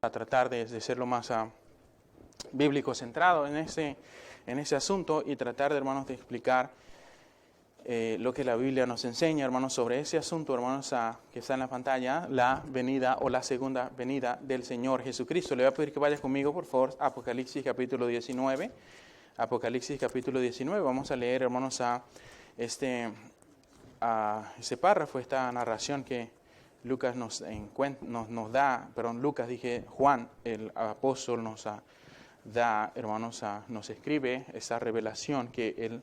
A tratar de ser lo más bíblico centrado en ese asunto y tratar, hermanos, de explicar lo que la Biblia nos enseña, hermanos, sobre ese asunto, hermanos, que está en la pantalla, la venida o la segunda venida del Señor Jesucristo. Le voy a pedir que vayas conmigo, por favor, a Apocalipsis capítulo 19. Apocalipsis capítulo 19. Vamos a leer, hermanos, ese párrafo, esta narración que Lucas Juan, el apóstol, nos da, hermanos, nos escribe esa revelación que él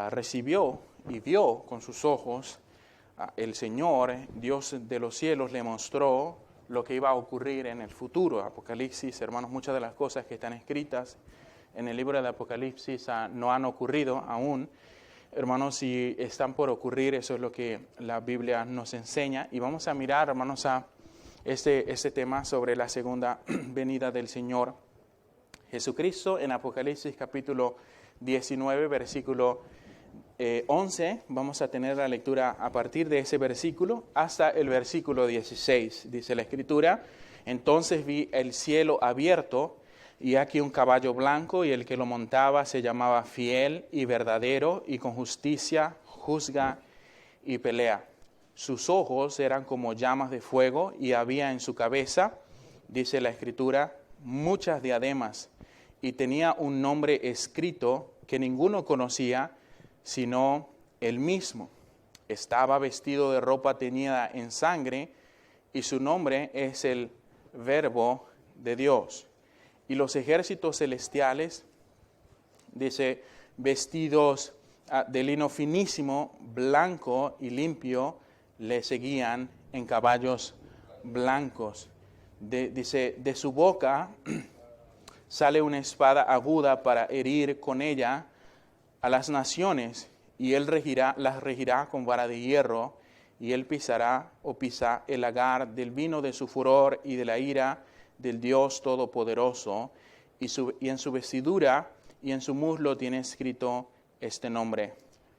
recibió y vio con sus ojos. El Señor, Dios de los cielos, le mostró lo que iba a ocurrir en el futuro. Apocalipsis, hermanos, muchas de las cosas que están escritas en el libro de Apocalipsis no han ocurrido aún. Hermanos, si están por ocurrir, eso es lo que la Biblia nos enseña. Y vamos a mirar, hermanos, a este tema sobre la segunda venida del Señor Jesucristo en Apocalipsis capítulo 19, versículo 11. Vamos a tener la lectura a partir de ese versículo hasta el versículo 16. Dice la Escritura: entonces vi el cielo abierto, y aquí un caballo blanco, y el que lo montaba se llamaba Fiel y Verdadero, y con justicia juzga y pelea. Sus ojos eran como llamas de fuego, y había en su cabeza, dice la Escritura, muchas diademas, y tenía un nombre escrito que ninguno conocía, sino él mismo. Estaba vestido de ropa teñida en sangre, y su nombre es el Verbo de Dios. Y los ejércitos celestiales, dice, vestidos de lino finísimo, blanco y limpio, le seguían en caballos blancos. Dice, de su boca sale una espada aguda para herir con ella a las naciones, y él las regirá con vara de hierro, y él pisa el lagar del vino de su furor y de la ira del Dios Todopoderoso, y en su vestidura y en su muslo tiene escrito este nombre: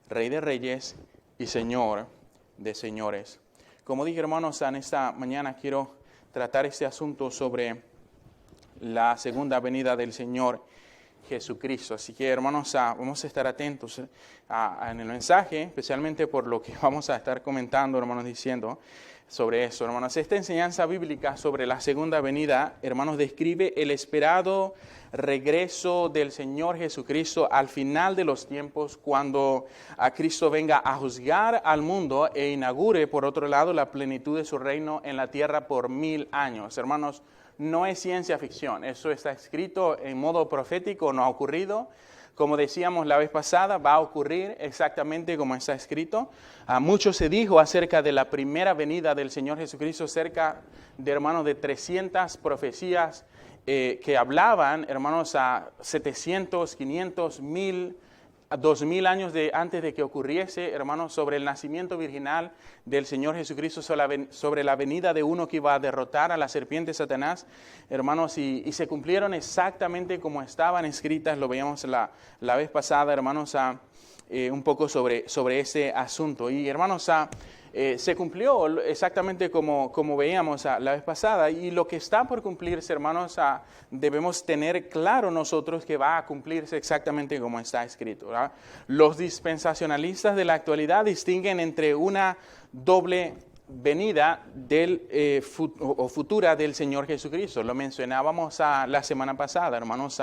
Rey de Reyes y Señor de Señores. Como dije, hermanos, en esta mañana quiero tratar este asunto sobre la segunda venida del Señor Jesucristo. Así que, hermanos, vamos a estar atentos en el mensaje, especialmente por lo que vamos a estar comentando, hermanos, diciendo sobre eso. Hermanos, esta enseñanza bíblica sobre la segunda venida, hermanos, describe el esperado regreso del Señor Jesucristo al final de los tiempos, cuando a Cristo venga a juzgar al mundo e inaugure, por otro lado, la plenitud de su reino en la tierra por 1000 años. Hermanos, no es ciencia ficción, eso está escrito en modo profético, no ha ocurrido. Como decíamos la vez pasada, va a ocurrir exactamente como está escrito. Mucho se dijo acerca de la primera venida del Señor Jesucristo, cerca de, hermanos, de 300 profecías que hablaban, hermanos, a 700, 500, 1000, 2000 años antes de que ocurriese, hermanos, sobre el nacimiento virginal del Señor Jesucristo, sobre la venida de uno que iba a derrotar a la serpiente Satanás, hermanos, y se cumplieron exactamente como estaban escritas. Lo veíamos la vez pasada, hermanos, un poco sobre ese asunto. Y, hermanos, se cumplió exactamente como veíamos la vez pasada, y lo que está por cumplirse, hermanos, debemos tener claro nosotros que va a cumplirse exactamente como está escrito, ¿verdad? Los dispensacionalistas de la actualidad distinguen entre una doble venida futura del Señor Jesucristo. Lo mencionábamos la semana pasada, hermanos,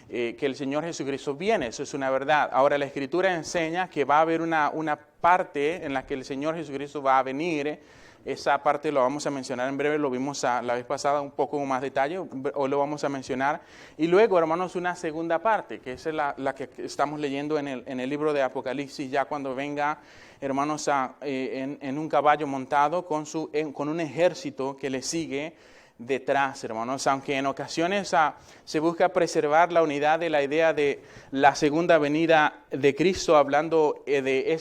que el Señor Jesucristo viene, eso es una verdad. Ahora, la Escritura enseña que va a haber una parte en la que el Señor Jesucristo va a venir. Esa parte lo vamos a mencionar en breve, lo vimos la vez pasada un poco con más detalle, hoy lo vamos a mencionar. Y luego, hermanos, una segunda parte, que es la que estamos leyendo en el libro de Apocalipsis, ya cuando venga, hermanos, en un caballo montado con un ejército que le sigue detrás, hermanos. Aunque en ocasiones se busca preservar la unidad de la idea de la segunda venida de Cristo, hablando de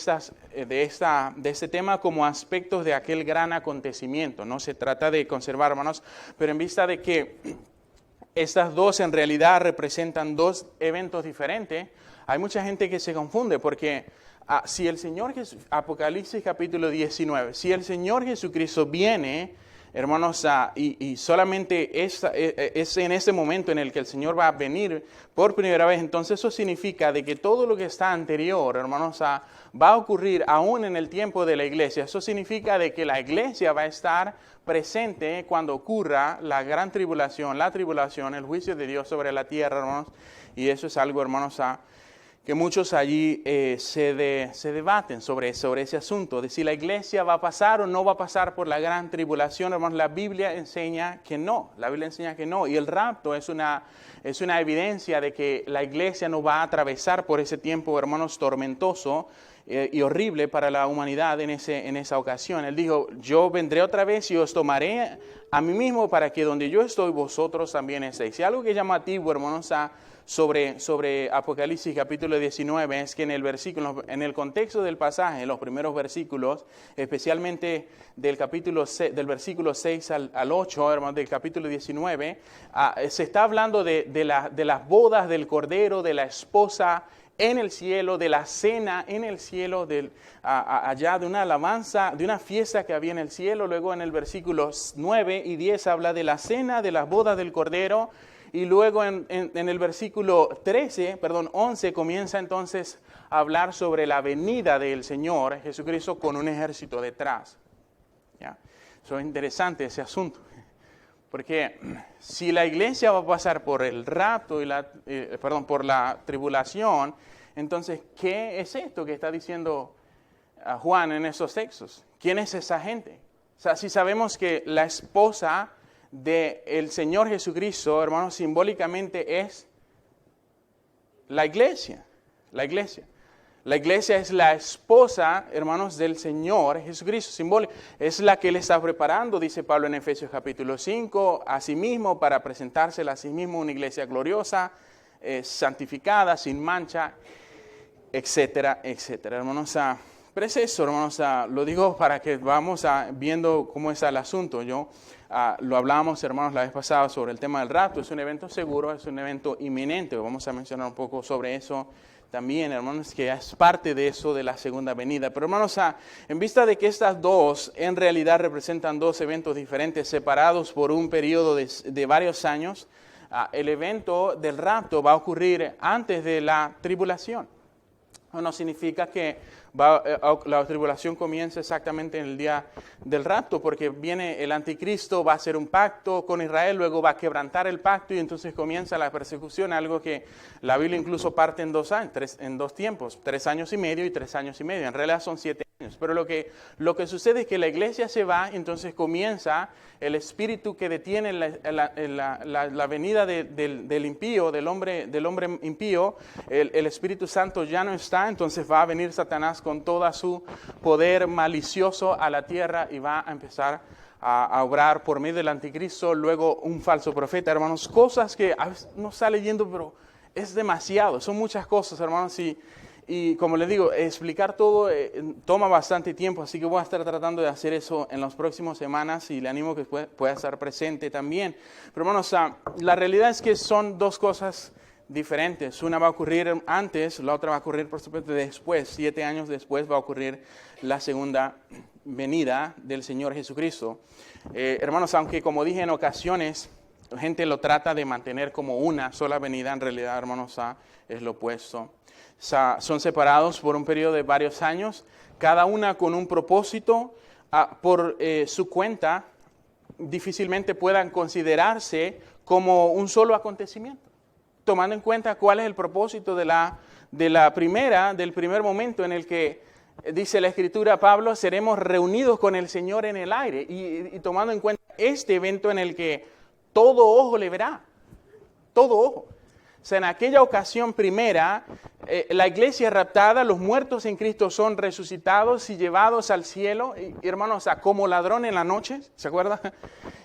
este tema como aspectos de aquel gran acontecimiento. No se trata de conservar, hermanos, pero en vista de que estas dos en realidad representan dos eventos diferentes, hay mucha gente que se confunde porque si el Señor Apocalipsis capítulo 19, si el Señor Jesucristo viene, hermanos, y solamente es en ese momento en el que el Señor va a venir por primera vez, entonces eso significa de que todo lo que está anterior, hermanos, va a ocurrir aún en el tiempo de la iglesia. Eso significa de que la iglesia va a estar presente cuando ocurra la gran tribulación, el juicio de Dios sobre la tierra, hermanos. Y eso es algo, hermanos, que muchos allí se debaten sobre ese asunto, de si la iglesia va a pasar o no va a pasar por la gran tribulación. Hermanos, la Biblia enseña que no, y el rapto es una evidencia de que la iglesia no va a atravesar por ese tiempo, hermanos, tormentoso y horrible para la humanidad en esa ocasión. Él dijo, yo vendré otra vez y os tomaré a mí mismo para que donde yo estoy vosotros también estéis. Y algo que es llamativo, hermanos, sobre Apocalipsis capítulo 19 es que en el contexto del pasaje, en los primeros versículos, especialmente del versículo 6 al 8, hermanos, del capítulo 19, se está hablando de las bodas del Cordero, de la esposa en el cielo, de la cena en el cielo, allá de una alabanza, de una fiesta que había en el cielo. Luego en el versículo 9 y 10 habla de la cena, de las bodas del Cordero. Y luego en el versículo 11 comienza entonces a hablar sobre la venida del Señor Jesucristo con un ejército detrás. ¿Ya? Eso es interesante ese asunto. Porque si la iglesia va a pasar por el rapto por la tribulación, entonces, ¿qué es esto que está diciendo Juan en esos textos? ¿Quién es esa gente? O sea, si sabemos que la esposa del Señor Jesucristo, hermanos, simbólicamente es la iglesia. La iglesia es la esposa, hermanos, del Señor Jesucristo, simbólica. Es la que Él está preparando, dice Pablo en Efesios capítulo 5, a sí mismo, para presentársela a sí mismo una iglesia gloriosa, santificada, sin mancha, etcétera, etcétera. Hermanos, pero es eso, hermanos, lo digo para que vamos viendo cómo está el asunto. Lo hablábamos, hermanos, la vez pasada sobre el tema del rapto. Es un evento seguro, es un evento inminente. Vamos a mencionar un poco sobre eso también, hermanos, que es parte de eso de la segunda venida. Pero, hermanos, en vista de que estas dos en realidad representan dos eventos diferentes, separados por un periodo de varios años, el evento del rapto va a ocurrir antes de la tribulación. No significa que la tribulación comience exactamente en el día del rapto, porque viene el anticristo, va a hacer un pacto con Israel, luego va a quebrantar el pacto y entonces comienza la persecución, algo que la Biblia incluso parte en dos tiempos, 3 años y medio y 3 años y medio. En realidad son 7 años. Pero lo que sucede es que la iglesia se va, entonces comienza el espíritu que detiene la venida del impío, del hombre impío. El Espíritu Santo ya no está, entonces va a venir Satanás con todo su poder malicioso a la tierra y va a empezar a obrar por medio del anticristo, luego un falso profeta, hermanos, cosas que a veces no está leyendo, pero es demasiado, son muchas cosas, hermanos, y como les digo, explicar todo toma bastante tiempo, así que voy a estar tratando de hacer eso en las próximas semanas y le animo que pueda estar presente también. Pero hermanos, la realidad es que son dos cosas diferentes. Una va a ocurrir antes, la otra va a ocurrir por supuesto después. 7 años después va a ocurrir la segunda venida del Señor Jesucristo. Hermanos, aunque como dije en ocasiones, la gente lo trata de mantener como una sola venida, en realidad, hermanos, es lo opuesto. Son separados por un periodo de varios años, cada una con un propósito. Por su cuenta, difícilmente puedan considerarse como un solo acontecimiento, tomando en cuenta cuál es el propósito del primer momento en el que dice la Escritura, Pablo, seremos reunidos con el Señor en el aire, y tomando en cuenta este evento en el que todo ojo le verá, todo ojo. O sea, en aquella ocasión primera, la iglesia raptada, los muertos en Cristo son resucitados y llevados al cielo, y, hermanos, como ladrón en la noche, ¿se acuerdan?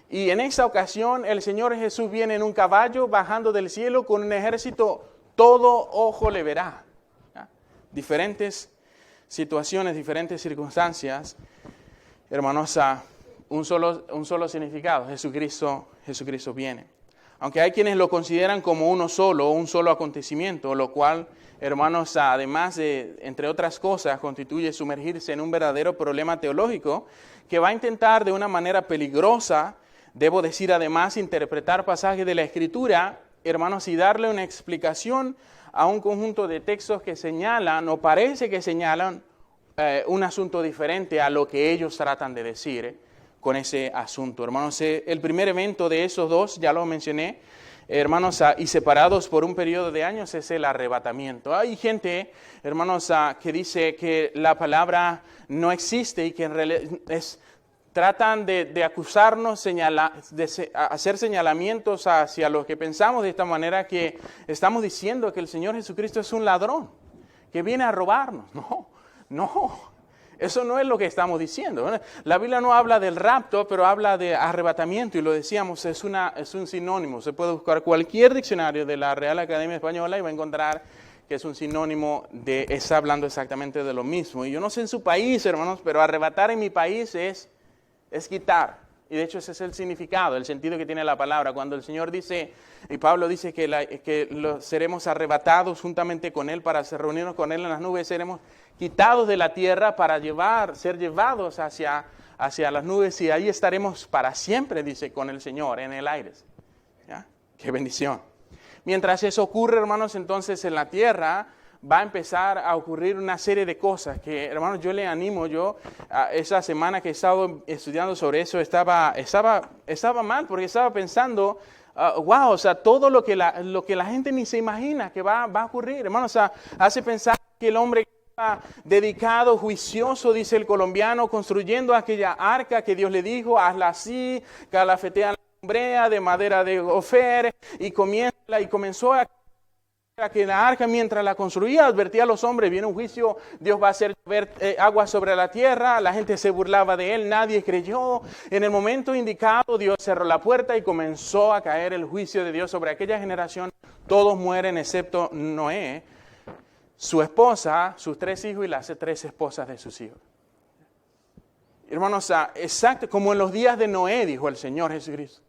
Y en esa ocasión el Señor Jesús viene en un caballo bajando del cielo con un ejército, todo ojo le verá. ¿Ya? Diferentes situaciones, diferentes circunstancias, hermanos, un solo significado, Jesucristo viene. Aunque hay quienes lo consideran como un solo acontecimiento, lo cual hermanos, además de, entre otras cosas, constituye sumergirse en un verdadero problema teológico que va a intentar de una manera peligrosa, debo decir además, interpretar pasajes de la Escritura, hermanos, y darle una explicación a un conjunto de textos que señalan, o parece que señalan, un asunto diferente a lo que ellos tratan de decir con ese asunto. Hermanos, el primer evento de esos dos, ya lo mencioné, hermanos, y separados por un periodo de años, es el arrebatamiento. Hay gente, hermanos, que dice que la palabra no existe y que en realidad tratan de acusarnos, hacer señalamientos hacia los que pensamos de esta manera, que estamos diciendo que el Señor Jesucristo es un ladrón, que viene a robarnos. No. Eso no es lo que estamos diciendo. La Biblia no habla del rapto, pero habla de arrebatamiento, y lo decíamos, es un sinónimo. Se puede buscar cualquier diccionario de la Real Academia Española y va a encontrar que es un sinónimo está hablando exactamente de lo mismo. Y yo no sé en su país, hermanos, pero arrebatar en mi país es quitar. Y de hecho ese es el significado, el sentido que tiene la palabra. Cuando el Señor dice, y Pablo dice que seremos arrebatados juntamente con Él para reunirnos con Él en las nubes, seremos quitados de la tierra para ser llevados hacia las nubes, y ahí estaremos para siempre, dice, con el Señor en el aire. ¿Ya? ¡Qué bendición! Mientras eso ocurre, hermanos, entonces en la tierra va a empezar a ocurrir una serie de cosas que, hermanos, yo le animo. Esa semana que he estado estudiando sobre eso, estaba mal, porque estaba pensando, wow, o sea, todo lo que la gente ni se imagina que va a ocurrir, hermanos. O sea, hace pensar que el hombre dedicado, juicioso, dice el colombiano, construyendo aquella arca que Dios le dijo, hazla así, calafetea la umbrea de madera de Ofer, y comenzó a que la arca, mientras la construía, advertía a los hombres, viene un juicio, Dios va a hacer llover agua sobre la tierra. La gente se burlaba de él, nadie creyó. En el momento indicado, Dios cerró la puerta y comenzó a caer el juicio de Dios sobre aquella generación. Todos mueren excepto Noé, su esposa, sus 3 hijos y las 3 esposas de sus hijos. Hermanos, exacto como en los días de Noé, dijo el Señor Jesucristo.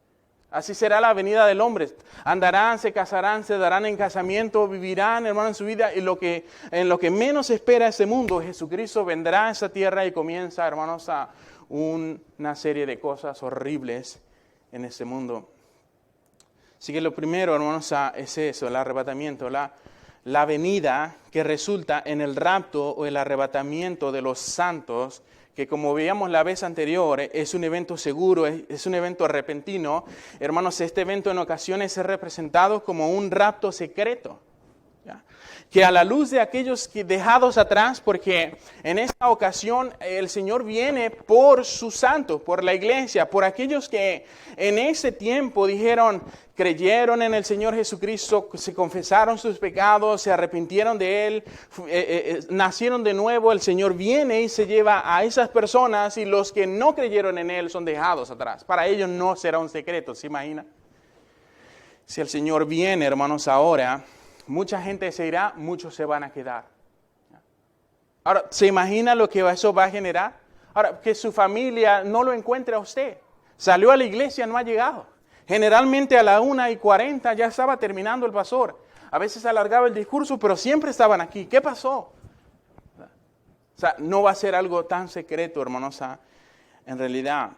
Así será la venida del hombre. Andarán, se casarán, se darán en casamiento, vivirán, hermano, en su vida. Y en lo que menos espera ese mundo, Jesucristo vendrá a esa tierra y comienza, hermanos, una serie de cosas horribles en este mundo. Así que lo primero, hermanos, es eso, el arrebatamiento, la venida que resulta en el rapto o el arrebatamiento de los santos, que como veíamos la vez anterior, es un evento seguro, es un evento repentino. Hermanos, este evento en ocasiones es representado como un rapto secreto, ¿ya? Que a la luz de aquellos dejados atrás, porque en esta ocasión el Señor viene por sus santos, por la iglesia, por aquellos que en ese tiempo creyeron en el Señor Jesucristo, se confesaron sus pecados, se arrepintieron de Él, nacieron de nuevo. El Señor viene y se lleva a esas personas, y los que no creyeron en Él son dejados atrás. Para ellos no será un secreto, ¿se imagina? Si el Señor viene, hermanos, ahora, mucha gente se irá, muchos se van a quedar. Ahora, ¿se imagina lo que eso va a generar? Ahora, que su familia no lo encuentre a usted. Salió a la iglesia, no ha llegado. Generalmente a la 1:40 ya estaba terminando el pastor. A veces alargaba el discurso, pero siempre estaban aquí. ¿Qué pasó? O sea, no va a ser algo tan secreto, hermanos, en realidad.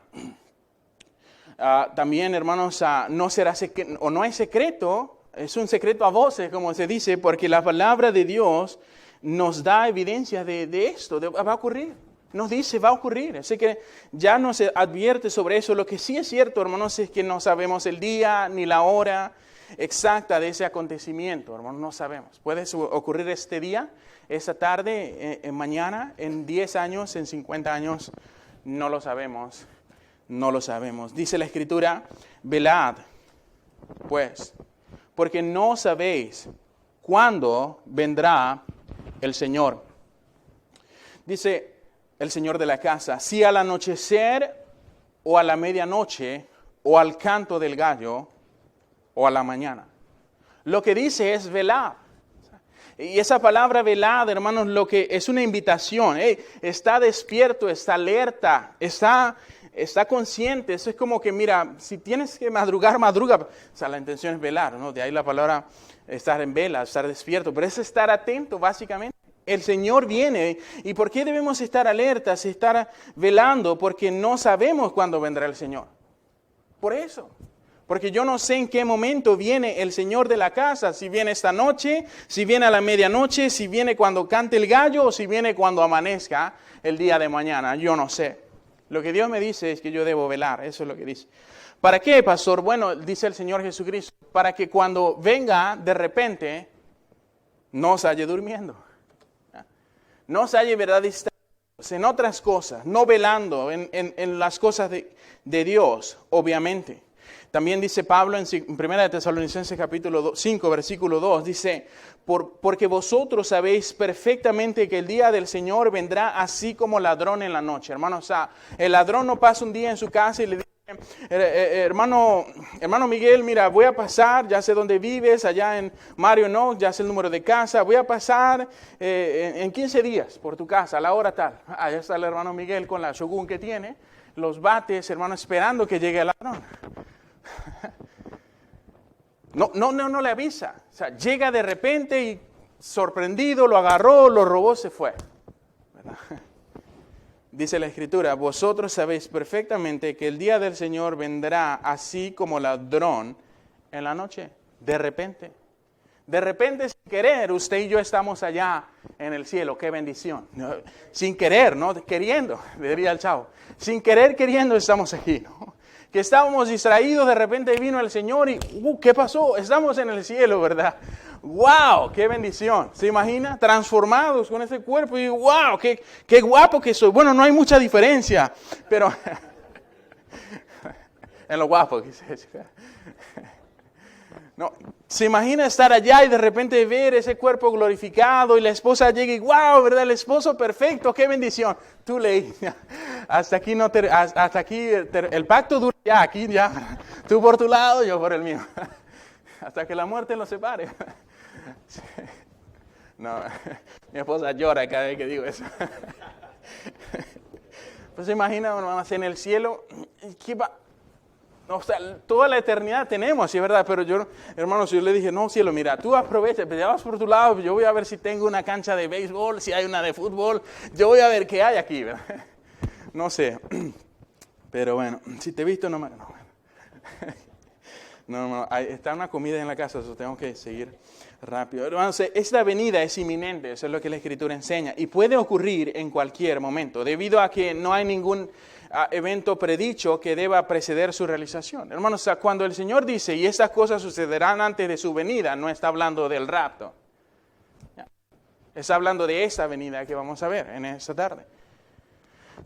También, hermanos, no será secreto, o no es secreto, es un secreto a voces, como se dice, porque la palabra de Dios nos da evidencia de esto, va a ocurrir. Nos dice, va a ocurrir. Así que ya nos advierte sobre eso. Lo que sí es cierto, hermanos, es que no sabemos el día ni la hora exacta de ese acontecimiento, hermanos, no sabemos. Puede ocurrir este día, esta tarde, mañana, en 10 años, en 50 años, no lo sabemos, no lo sabemos. Dice la Escritura, velad, pues, porque no sabéis cuándo vendrá el Señor. Dice el Señor de la casa, si al anochecer o a la medianoche o al canto del gallo o a la mañana. Lo que dice es velad. Y esa palabra velad, hermanos, lo que es una invitación. Está despierto, está alerta, está está consciente. Eso es como que, mira, si tienes que madrugar, madruga. O sea, la intención es velar, ¿no? De ahí la palabra estar en vela, estar despierto. Pero es estar atento, básicamente. El Señor viene. ¿Y por qué debemos estar alertas, estar velando? Porque no sabemos cuándo vendrá el Señor. Por eso. Porque yo no sé en qué momento viene el Señor de la casa. Si viene esta noche, si viene a la medianoche, si viene cuando cante el gallo o si viene cuando amanezca el día de mañana. Yo no sé. Lo que Dios me dice es que yo debo velar. Eso es lo que dice. ¿Para qué, pastor? Bueno, dice el Señor Jesucristo. Para que cuando venga de repente, no se halle durmiendo. No se halle, ¿verdad?, en otras cosas, no velando en las cosas de Dios, obviamente. También dice Pablo en 1 Tesalonicenses capítulo 5, versículo 2, dice, porque vosotros sabéis perfectamente que el día del Señor vendrá así como ladrón en la noche. Hermanos, o sea, el ladrón no pasa un día en su casa y le dice, hermano Miguel, mira, voy a pasar, ya sé dónde vives, allá en Mario, no, ya sé el número de casa, voy a pasar en 15 días por tu casa, a la hora tal. Allá está el hermano Miguel con la shogun que tiene, los bates, hermano, esperando que llegue el ladrón. No le avisa. O sea, llega de repente y sorprendido, lo agarró, lo robó, se fue. ¿Verdad? Dice la Escritura, vosotros sabéis perfectamente que el día del Señor vendrá así como ladrón en la noche. De repente. De repente, sin querer, usted y yo estamos allá en el cielo. ¡Qué bendición! Sin querer, ¿no? Queriendo, diría el chavo. Sin querer, queriendo, estamos aquí, ¿no? Que estábamos distraídos, de repente vino el Señor y ¿qué pasó? Estamos en el cielo, ¿verdad? ¡Wow! ¡Qué bendición! ¿Se imagina? Transformados con ese cuerpo y ¡wow! ¡Qué guapo que soy! Bueno, no hay mucha diferencia, pero en lo guapo que se no, se imagina estar allá y de repente ver ese cuerpo glorificado y la esposa llega y ¡wow! ¿Verdad? El esposo perfecto, ¡qué bendición! Tú leí, hasta aquí, el pacto dura ya, aquí ya, tú por tu lado, yo por el mío, hasta que la muerte los separe. No, mi esposa llora cada vez que digo eso. Pues se imagina, hermanos, en el cielo, ¿qué va? O sea, toda la eternidad tenemos, sí es verdad, pero yo, hermanos, yo le dije, no, cielo, mira, tú aprovecha, te vas por tu lado, yo voy a ver si tengo una cancha de béisbol, si hay una de fútbol, yo voy a ver qué hay aquí, ¿verdad? No sé, pero bueno, si te he visto, no, está una comida en la casa, eso tengo que seguir rápido. Hermanos, esta venida es inminente, eso es lo que la Escritura enseña, y puede ocurrir en cualquier momento, debido a que no hay ningún evento predicho que deba preceder su realización. Hermanos, cuando el Señor dice, y estas cosas sucederán antes de su venida, no está hablando del rapto. Está hablando de esta venida que vamos a ver en esta tarde.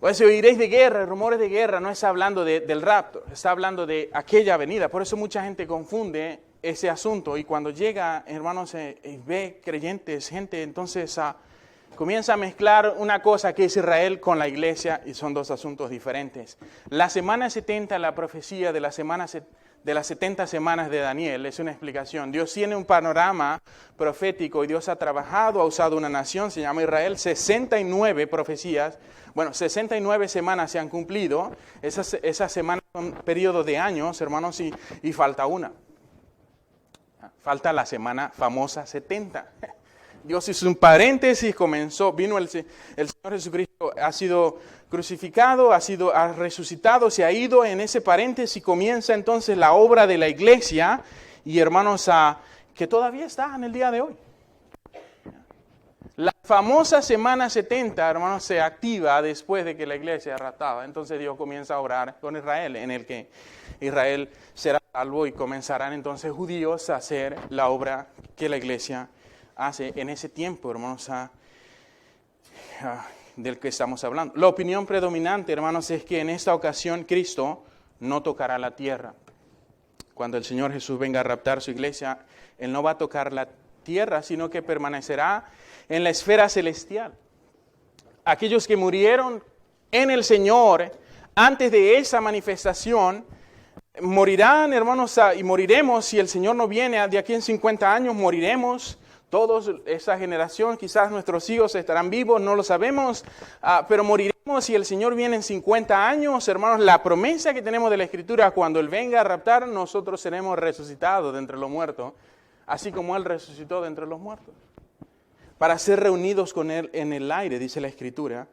Pues si oiréis de guerra, rumores de guerra, no está hablando del rapto, está hablando de aquella venida. Por eso mucha gente confunde ese asunto y cuando llega, hermanos, ve creyentes, gente, entonces comienza a mezclar una cosa que es Israel con la iglesia y son dos asuntos diferentes. La semana 70, la profecía de las 70 semanas de Daniel es una explicación. Dios tiene un panorama profético y Dios ha trabajado, ha usado una nación, se llama Israel, 69 profecías. Bueno, 69 semanas se han cumplido. Esas semanas son periodos de años, hermanos, y falta una. Falta la semana famosa 70. Dios hizo un paréntesis, vino el Señor Jesucristo, ha sido crucificado, ha resucitado, se ha ido, en ese paréntesis comienza entonces la obra de la iglesia, y hermanos, que todavía está en el día de hoy. La famosa semana 70, hermanos, se activa después de que la iglesia es raptada. Entonces Dios comienza a obrar con Israel, en el que Israel será salvo y comenzarán entonces judíos a hacer la obra que la iglesia hace en ese tiempo, hermanos, del que estamos hablando. La opinión predominante, hermanos, es que en esta ocasión Cristo no tocará la tierra. Cuando el Señor Jesús venga a raptar su iglesia, Él no va a tocar la tierra, sino que permanecerá en la esfera celestial. Aquellos que murieron en el Señor antes de esa manifestación, morirán, hermanos, y moriremos si el Señor no viene de aquí en 50 años, moriremos. Todos, esa generación, quizás nuestros hijos estarán vivos, no lo sabemos, pero moriremos si el Señor viene en 50 años, hermanos, la promesa que tenemos de la Escritura, cuando Él venga a raptar, nosotros seremos resucitados de entre los muertos, así como Él resucitó de entre los muertos, para ser reunidos con Él en el aire, dice la Escritura.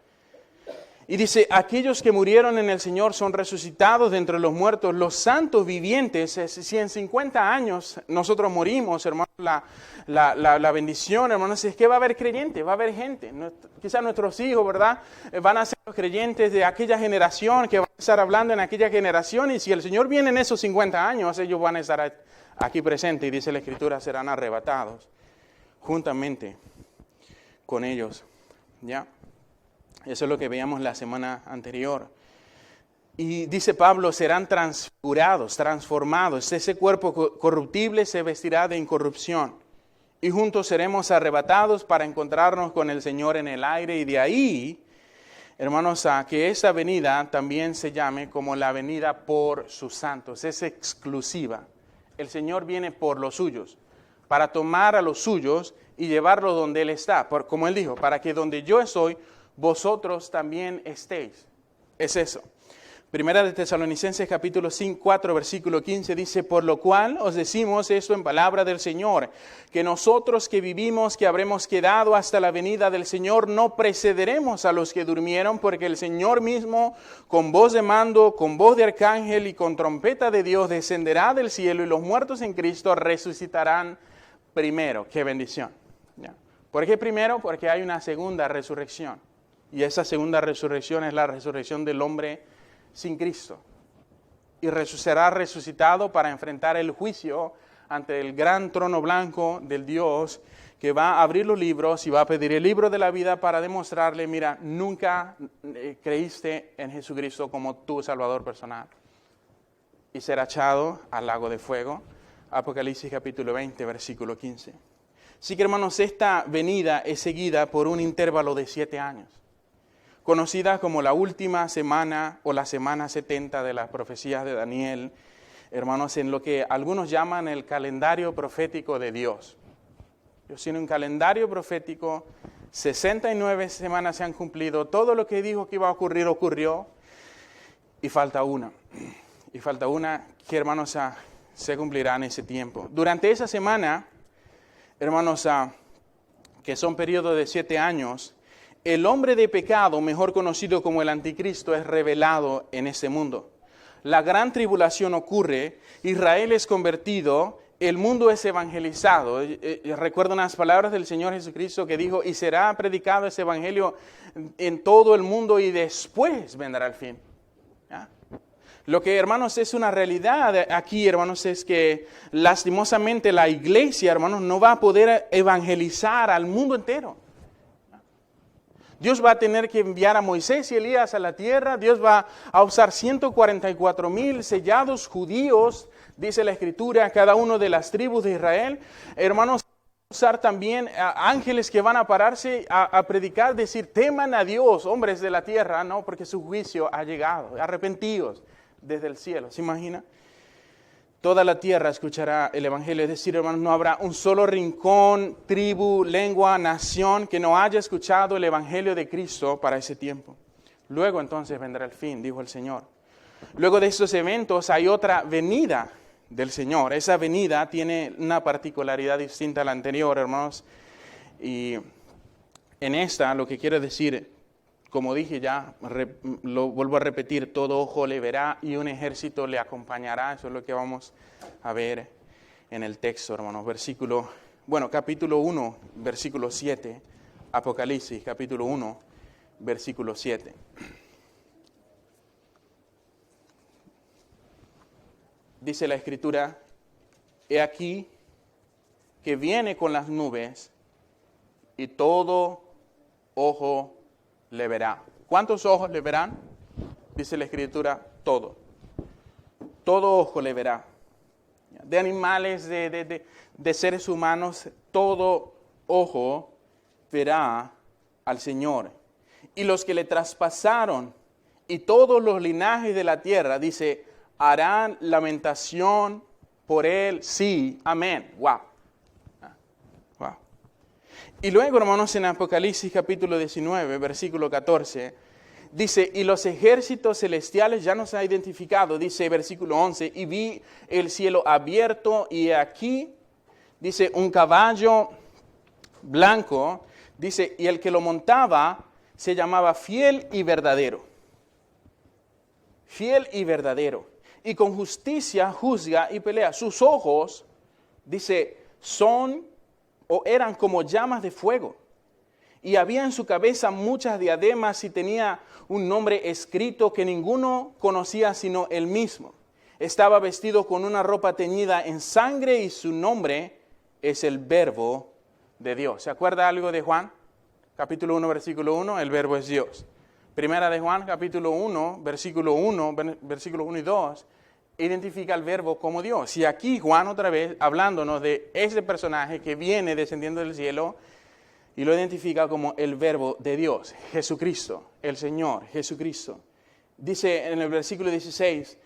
Y dice, aquellos que murieron en el Señor son resucitados de entre los muertos, los santos vivientes. Si en 50 años nosotros morimos, hermanos, la bendición, hermanos, es que va a haber creyentes, va a haber gente. Quizás nuestros hijos, ¿verdad?, van a ser los creyentes de aquella generación, que van a estar hablando en aquella generación. Y si el Señor viene en esos 50 años, ellos van a estar aquí presentes. Y dice la Escritura, serán arrebatados juntamente con ellos. ¿Ya? Eso es lo que veíamos la semana anterior. Y dice Pablo, serán transfigurados, transformados. Ese cuerpo corruptible se vestirá de incorrupción. Y juntos seremos arrebatados para encontrarnos con el Señor en el aire. Y de ahí, hermanos, a que esa venida también se llame como la venida por sus santos. Es exclusiva. El Señor viene por los suyos, para tomar a los suyos y llevarlo donde Él está. Como Él dijo, para que donde yo estoy, vosotros también estéis. Es eso. Primera de Tesalonicenses capítulo 4 versículo 15 dice, por lo cual os decimos esto en palabra del Señor, que nosotros que vivimos, que habremos quedado hasta la venida del Señor, no precederemos a los que durmieron, porque el Señor mismo, con voz de mando, con voz de arcángel y con trompeta de Dios, descenderá del cielo, y los muertos en Cristo resucitarán primero. ¡Qué bendición! ¿Ya? ¿Por qué primero? Porque hay una segunda resurrección. Y esa segunda resurrección es la resurrección del hombre sin Cristo. Y será resucitado para enfrentar el juicio ante el gran trono blanco del Dios, que va a abrir los libros y va a pedir el libro de la vida para demostrarle, mira, nunca creíste en Jesucristo como tu Salvador personal. Y será echado al lago de fuego. Apocalipsis capítulo 20, versículo 15. Así que, hermanos, esta venida es seguida por un intervalo de 7 años. Conocida como la última semana o la semana 70 de las profecías de Daniel, hermanos, en lo que algunos llaman el calendario profético de Dios. Dios tiene un calendario profético, 69 semanas se han cumplido, todo lo que dijo que iba a ocurrir ocurrió, y falta una. Y falta una que, hermanos, se cumplirá en ese tiempo. Durante esa semana, hermanos, que son periodos de 7 años, el hombre de pecado, mejor conocido como el anticristo, es revelado en este mundo. La gran tribulación ocurre, Israel es convertido, el mundo es evangelizado. Recuerdo unas palabras del Señor Jesucristo que dijo, y será predicado ese evangelio en todo el mundo y después vendrá el fin. ¿Ya? Lo que, hermanos, es una realidad aquí, hermanos, es que lastimosamente la iglesia, hermanos, no va a poder evangelizar al mundo entero. Dios va a tener que enviar a Moisés y Elías a la tierra. Dios va a usar 144,000 sellados judíos, dice la Escritura, cada uno de las tribus de Israel. Hermanos, va a usar también ángeles que van a pararse a predicar, decir, teman a Dios, hombres de la tierra, no, porque su juicio ha llegado, arrepentidos desde el cielo. ¿Se imagina? Toda la tierra escuchará el evangelio, es decir, hermanos, no habrá un solo rincón, tribu, lengua, nación que no haya escuchado el evangelio de Cristo para ese tiempo. Luego entonces vendrá el fin, dijo el Señor. Luego de estos eventos hay otra venida del Señor. Esa venida tiene una particularidad distinta a la anterior, hermanos. Y en esta lo que quiero decir, como dije ya, lo vuelvo a repetir, todo ojo le verá y un ejército le acompañará. Eso es lo que vamos a ver en el texto, hermanos. Capítulo 1, versículo 7. Apocalipsis, capítulo 1, versículo 7. Dice la Escritura, he aquí que viene con las nubes y todo ojo le verá. ¿Cuántos ojos le verán? Dice la Escritura, todo. Todo ojo le verá. De animales, de seres humanos, todo ojo verá al Señor. Y los que le traspasaron y todos los linajes de la tierra, dice, harán lamentación por él. Sí, amén. Wow. Y luego, hermanos, en Apocalipsis capítulo 19, versículo 14, Dice, y los ejércitos celestiales ya nos ha identificado, dice versículo 11, y vi el cielo abierto y aquí, dice, un caballo blanco, dice, y el que lo montaba se llamaba Fiel y Verdadero. Fiel y verdadero. Y con justicia juzga y pelea. Sus ojos, dice, son o eran como llamas de fuego. Y había en su cabeza muchas diademas y tenía un nombre escrito que ninguno conocía sino él mismo. Estaba vestido con una ropa teñida en sangre y su nombre es el Verbo de Dios. ¿Se acuerda algo de Juan? Capítulo 1, versículo 1, el Verbo es Dios. Primera de Juan, capítulo 1, versículo 1 y 2, identifica al Verbo como Dios. Y aquí Juan otra vez hablándonos de ese personaje que viene descendiendo del cielo y lo identifica como el Verbo de Dios, Jesucristo, el Señor, Jesucristo. Dice en el versículo 16,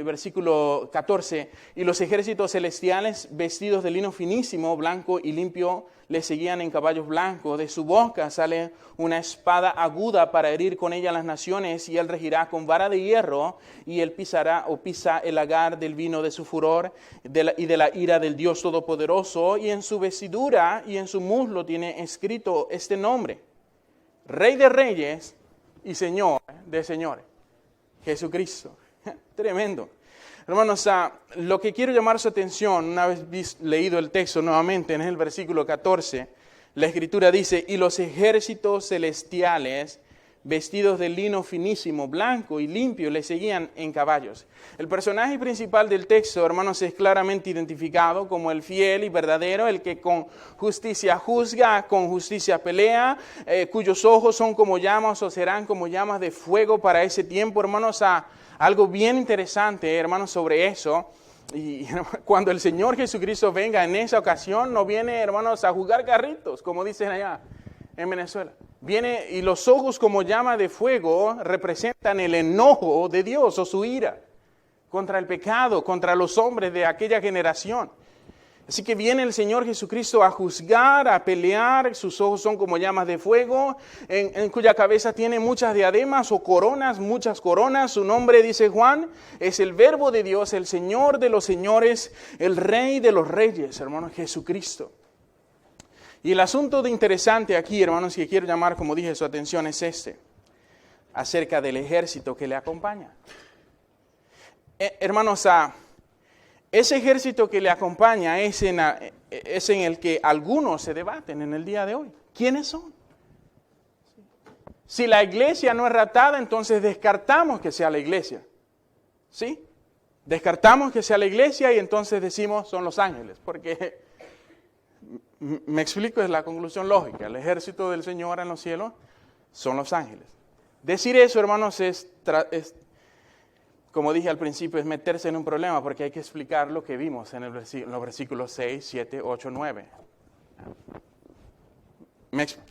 versículo 14, y los ejércitos celestiales vestidos de lino finísimo, blanco y limpio, le seguían en caballos blancos. De su boca sale una espada aguda para herir con ella las naciones, y él regirá con vara de hierro, y él pisa el lagar del vino de su furor y de la ira del Dios Todopoderoso, y en su vestidura y en su muslo tiene escrito este nombre: Rey de Reyes y Señor de Señores, Jesucristo. Tremendo. Hermanos, lo que quiero llamar su atención, una vez leído el texto nuevamente en el versículo 14, la Escritura dice, y los ejércitos celestiales vestidos de lino finísimo, blanco y limpio, le seguían en caballos. El personaje principal del texto, hermanos, es claramente identificado como el fiel y verdadero, el que con justicia juzga, con justicia pelea, cuyos ojos son como llamas o serán como llamas de fuego para ese tiempo. Hermanos, algo bien interesante, hermanos, sobre eso. Y cuando el Señor Jesucristo venga en esa ocasión, no viene, hermanos, a jugar carritos, como dicen allá en Venezuela. Viene y los ojos como llama de fuego representan el enojo de Dios o su ira contra el pecado, contra los hombres de aquella generación. Así que viene el Señor Jesucristo a juzgar, a pelear. Sus ojos son como llamas de fuego, en cuya cabeza tiene muchas diademas o coronas, muchas coronas. Su nombre, dice Juan, es el Verbo de Dios, el Señor de los señores, el Rey de los reyes, hermanos, Jesucristo. Y el asunto de interesante aquí, hermanos, que quiero llamar, como dije, su atención es acerca del ejército que le acompaña. Hermanos, ese ejército que le acompaña es en el que algunos se debaten en el día de hoy. ¿Quiénes son? Si la iglesia no es raptada, entonces descartamos que sea la iglesia. ¿Sí? Descartamos que sea la iglesia y entonces decimos son los ángeles. Porque, me explico, es la conclusión lógica. El ejército del Señor en los cielos son los ángeles. Decir eso, hermanos, es como dije al principio, es meterse en un problema porque hay que explicar lo que vimos en los versículos 6, 7, 8, 9.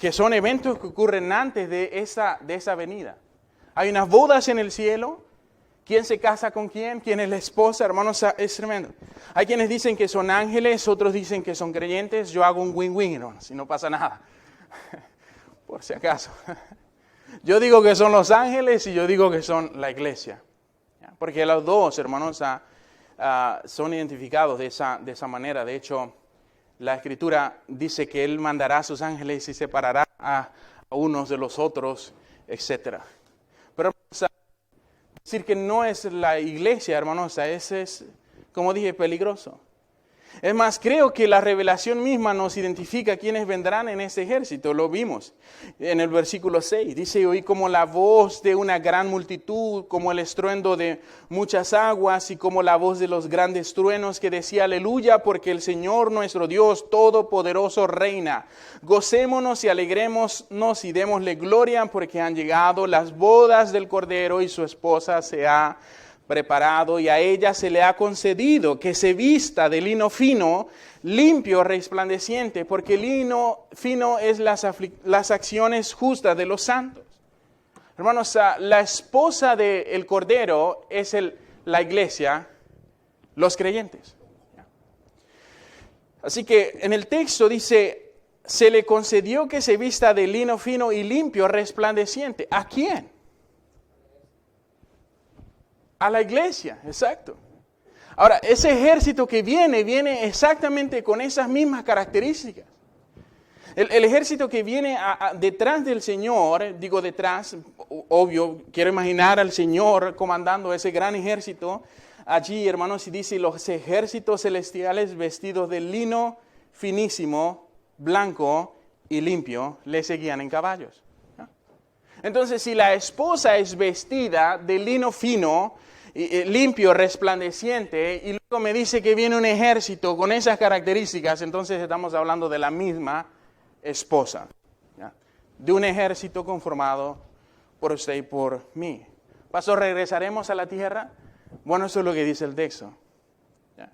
Que son eventos que ocurren antes de esa venida. Hay unas bodas en el cielo. ¿Quién se casa con quién? ¿Quién es la esposa? Hermanos, es tremendo. Hay quienes dicen que son ángeles, otros dicen que son creyentes. Yo hago un win-win, hermanos, si no pasa nada. Por si acaso. Yo digo que son los ángeles y yo digo que son la iglesia. Porque los dos, hermanos, son identificados de esa manera. De hecho, la Escritura dice que Él mandará a sus ángeles y separará a unos de los otros, etc. Pero decir que no es la iglesia, hermanos, ese es, como dije, peligroso. Es más, creo que la revelación misma nos identifica quiénes vendrán en ese ejército. Lo vimos en el versículo 6. Dice, oí como la voz de una gran multitud, como el estruendo de muchas aguas y como la voz de los grandes truenos que decía, aleluya, porque el Señor nuestro Dios Todopoderoso reina. Gocémonos y alegrémonos y démosle gloria porque han llegado las bodas del Cordero y su esposa se ha preparado y a ella se le ha concedido que se vista de lino fino, limpio, resplandeciente, porque lino fino es las acciones justas de los santos. Hermanos, la esposa del Cordero es la iglesia, los creyentes. Así que en el texto dice, se le concedió que se vista de lino fino y limpio, resplandeciente. ¿A quién? A la iglesia, exacto. Ahora, ese ejército que viene exactamente con esas mismas características. El ejército que viene detrás del Señor, digo detrás, obvio, quiero imaginar al Señor comandando ese gran ejército. Allí, hermanos, y dice, los ejércitos celestiales vestidos de lino finísimo, blanco y limpio, le seguían en caballos. Entonces, si la esposa es vestida de lino fino, limpio, resplandeciente, y luego me dice que viene un ejército con esas características, entonces estamos hablando de la misma esposa, ¿ya? De un ejército conformado por usted y por mí. Pastor, ¿regresaremos a la tierra? Bueno, eso es lo que dice el texto. ¿Ya?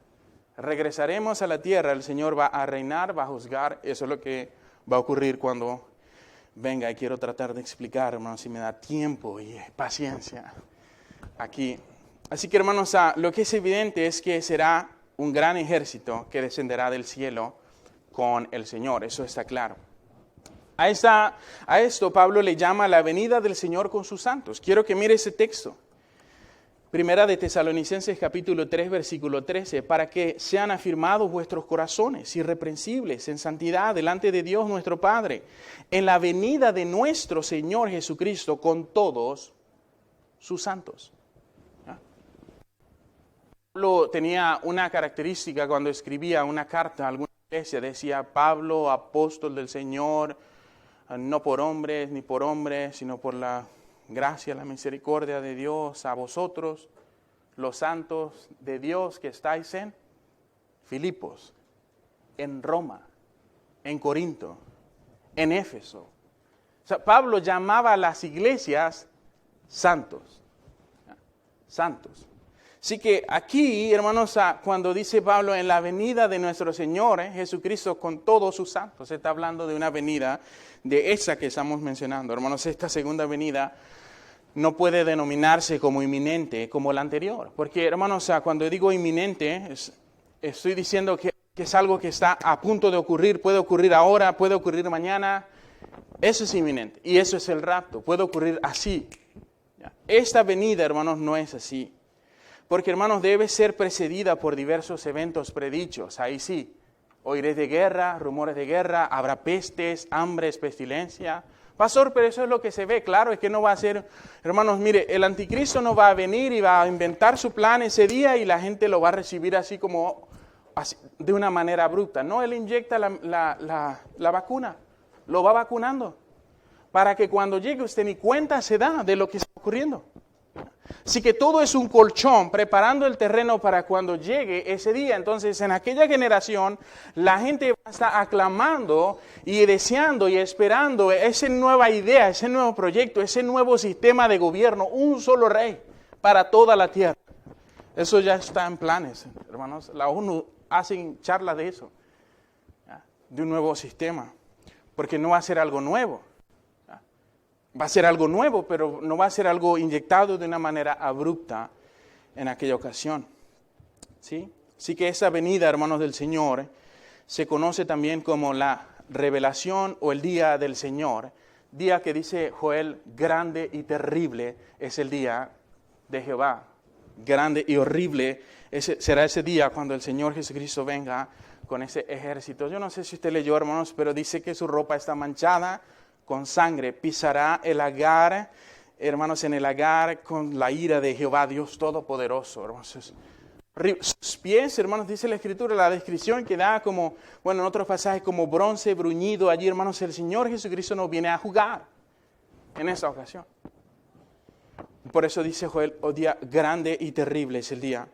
Regresaremos a la tierra, el Señor va a reinar, va a juzgar, eso es lo que va a ocurrir cuando venga. Y quiero tratar de explicar, hermanos, si me da tiempo y paciencia aquí. Así que, hermanos, lo que es evidente es que será un gran ejército que descenderá del cielo con el Señor, eso está claro. A esto Pablo le llama la venida del Señor con sus santos. Quiero que mire ese texto. Primera de Tesalonicenses capítulo 3, versículo 13, para que sean afirmados vuestros corazones irreprensibles en santidad delante de Dios nuestro Padre, en la venida de nuestro Señor Jesucristo con todos sus santos. Pablo tenía una característica cuando escribía una carta a alguna iglesia, decía Pablo, apóstol del Señor, no por hombres ni por hombres, sino por la gracia, la misericordia de Dios, a vosotros, los santos de Dios que estáis en Filipos, en Roma, en Corinto, en Éfeso. O sea, Pablo llamaba a las iglesias santos, santos. Así que aquí, hermanos, cuando dice Pablo en la venida de nuestro Señor Jesucristo con todos sus santos, se está hablando de una venida de esa que estamos mencionando. Hermanos, esta segunda venida no puede denominarse como inminente como la anterior. Porque, hermanos, cuando digo inminente, estoy diciendo que es algo que está a punto de ocurrir, puede ocurrir ahora, puede ocurrir mañana. Eso es inminente y eso es el rapto, puede ocurrir así. Esta venida, hermanos, no es así. Porque, hermanos, debe ser precedida por diversos eventos predichos. Ahí sí, oiréis de guerra, rumores de guerra, habrá pestes, hambres, pestilencia. Pastor, pero eso es lo que se ve. Claro, es que no va a ser, hermanos, mire, el anticristo no va a venir y va a inventar su plan ese día y la gente lo va a recibir así como, de una manera abrupta. No, él inyecta la vacuna, lo va vacunando, para que cuando llegue usted ni cuenta se da de lo que está ocurriendo. Así que todo es un colchón preparando el terreno para cuando llegue ese día. Entonces, en aquella generación, la gente va a estar aclamando y deseando y esperando esa nueva idea, ese nuevo proyecto, ese nuevo sistema de gobierno, un solo rey para toda la tierra. Eso ya está en planes, hermanos. La ONU hace charla de eso, de un nuevo sistema, porque no va a ser algo nuevo. Va a ser algo nuevo, pero no va a ser algo inyectado de una manera abrupta en aquella ocasión. ¿Sí? Así que esa venida, hermanos del Señor, se conoce también como la revelación o el día del Señor. Día que dice Joel, grande y terrible es el día de Jehová. Grande y horrible será ese día cuando el Señor Jesucristo venga con ese ejército. Yo no sé si usted leyó, hermanos, pero dice que su ropa está manchada con sangre, pisará el lagar, hermanos, en el lagar con la ira de Jehová, Dios Todopoderoso, hermanos. Sus pies, hermanos, dice la Escritura, la descripción que da como, bueno, en otros pasajes, como bronce bruñido. Allí, hermanos, el Señor Jesucristo nos viene a jugar en esa ocasión. Por eso dice Joel, oh día grande y terrible es el día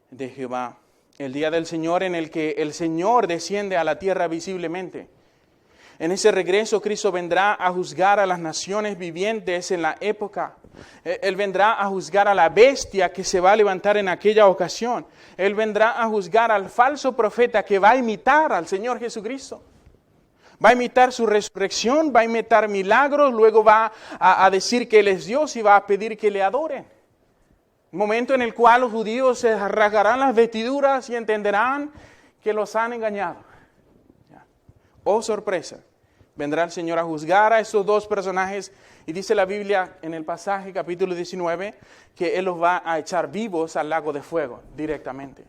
de Jehová. El día del Señor en el que el Señor desciende a la tierra visiblemente. En ese regreso Cristo vendrá a juzgar a las naciones vivientes en la época. Él vendrá a juzgar a la bestia que se va a levantar en aquella ocasión. Él vendrá a juzgar al falso profeta que va a imitar al Señor Jesucristo. Va a imitar su resurrección, va a imitar milagros, luego va a decir que Él es Dios y va a pedir que le adoren. Un momento en el cual los judíos se rasgarán las vestiduras y entenderán que los han engañado. oh sorpresa, vendrá el Señor a juzgar a esos dos personajes. Y dice la Biblia en el pasaje, capítulo 19, que Él los va a echar vivos al lago de fuego directamente.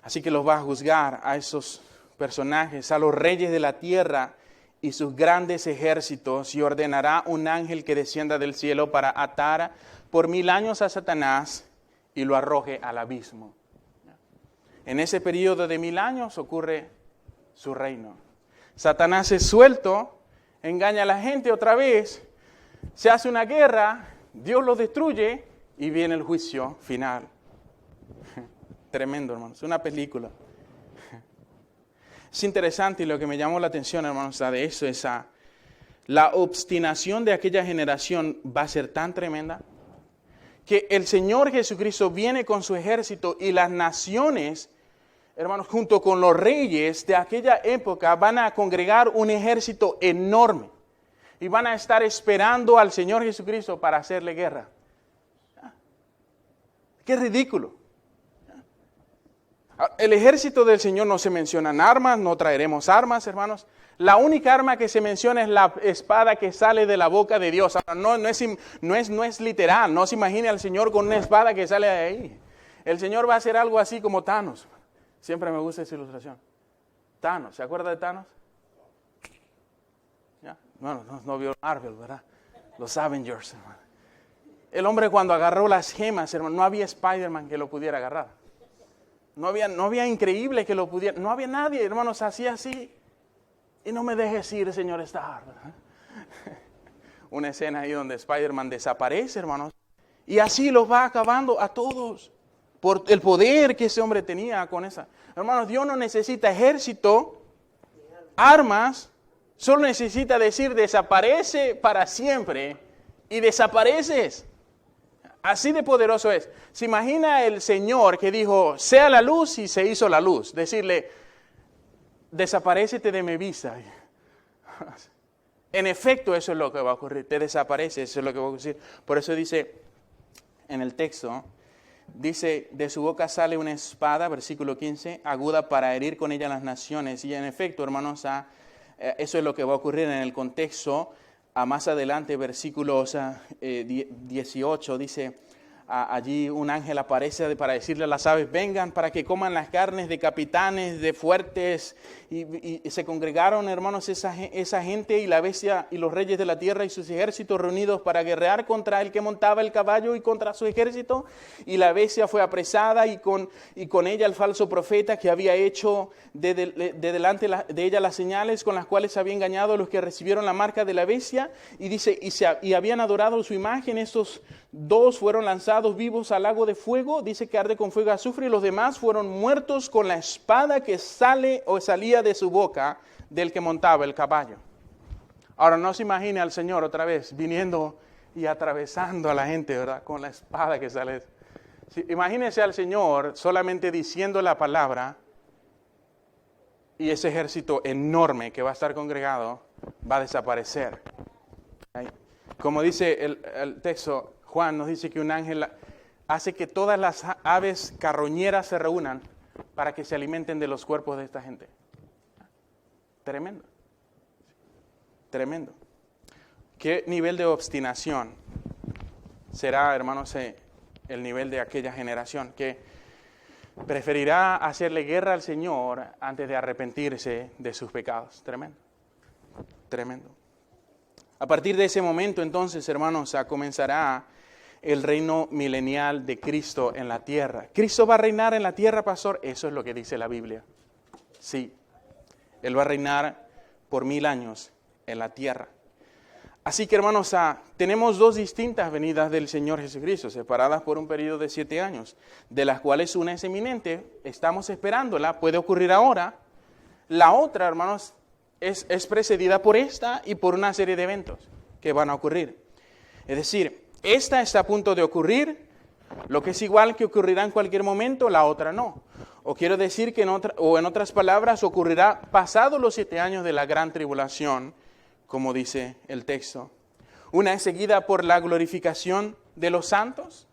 Así que los va a juzgar a esos personajes, a los reyes de la tierra y sus grandes ejércitos, y ordenará un ángel que descienda del cielo para atar por 1000 años a Satanás y lo arroje al abismo. En ese periodo de 1000 años ocurre su reino. Satanás es suelto, engaña a la gente otra vez, se hace una guerra, Dios lo destruye y viene el juicio final. Tremendo, hermanos, una película. Es interesante, y lo que me llamó la atención, hermanos, de eso es la obstinación de aquella generación va a ser tan tremenda que el Señor Jesucristo viene con su ejército y las naciones, hermanos, junto con los reyes de aquella época van a congregar un ejército enorme y van a estar esperando al Señor Jesucristo para hacerle guerra. ¡Qué ridículo! El ejército del Señor no se mencionan armas, no traeremos armas, hermanos. La única arma que se menciona es la espada que sale de la boca de Dios. Ahora, no es literal, no se imagine al Señor con una espada que sale de ahí. El Señor va a hacer algo así como Thanos. Siempre me gusta esa ilustración. Thanos, ¿se acuerda de Thanos? ¿Ya? Bueno, no vio Marvel, ¿verdad? Los Avengers, hermano. El hombre cuando agarró las gemas, hermano, no había Spider-Man que lo pudiera agarrar. No había increíble que lo pudiera, no había nadie, hermanos, hacía así. Y no me dejes ir, señor Starr. Una escena ahí donde Spider-Man desaparece, hermanos. Y así los va acabando a todos. Por el poder que ese hombre tenía con esa. Hermanos, Dios no necesita ejército, armas. Solo necesita decir desaparece para siempre. Y desapareces. Así de poderoso es. Se imagina el Señor que dijo, sea la luz, y se hizo la luz. Decirle, desaparécete de mi vista. En efecto, eso es lo que va a ocurrir. Te desaparece, eso es lo que va a ocurrir. Por eso dice en el texto, dice, de su boca sale una espada, versículo 15, aguda para herir con ella las naciones. Y en efecto, hermanos, eso es lo que va a ocurrir en el contexto. Más adelante, versículos 18, dice, allí un ángel aparece para decirle a las aves, vengan para que coman las carnes de capitanes, de fuertes, y se congregaron, hermanos, esa gente y la bestia y los reyes de la tierra y sus ejércitos reunidos para guerrear contra el que montaba el caballo y contra su ejército, y la bestia fue apresada y con ella el falso profeta que había hecho de delante de ella las señales con las cuales había engañado a los que recibieron la marca de la bestia, y dice, y habían adorado su imagen. Estos dos fueron lanzados vivos al lago de fuego, dice que arde con fuego y azufre, y los demás fueron muertos con la espada que salía de su boca del que montaba el caballo. Ahora no se imagine al Señor otra vez viniendo y atravesando a la gente, ¿verdad? Con la espada que sale. Sí, imagínese al Señor solamente diciendo la palabra y ese ejército enorme que va a estar congregado va a desaparecer. Como dice el texto, Juan nos dice que un ángel hace que todas las aves carroñeras se reúnan para que se alimenten de los cuerpos de esta gente. Tremendo. Tremendo. ¿Qué nivel de obstinación será, hermanos, el nivel de aquella generación que preferirá hacerle guerra al Señor antes de arrepentirse de sus pecados? Tremendo. Tremendo. A partir de ese momento, entonces, hermanos, comenzará el reino milenial de Cristo en la tierra. ¿Cristo va a reinar en la tierra, pastor? Eso es lo que dice la Biblia. Sí, Él va a reinar por 1000 años en la tierra. Así que, hermanos, tenemos dos distintas venidas del Señor Jesucristo, separadas por un periodo de 7 años, de las cuales una es eminente, estamos esperándola, puede ocurrir ahora. La otra, hermanos, es precedida por esta y por una serie de eventos que van a ocurrir. Es decir, esta está a punto de ocurrir, lo que es igual que ocurrirá en cualquier momento, la otra no. O quiero decir que en otras palabras, ocurrirá pasados los 7 años de la gran tribulación, como dice el texto. Una es seguida por la glorificación de los santos.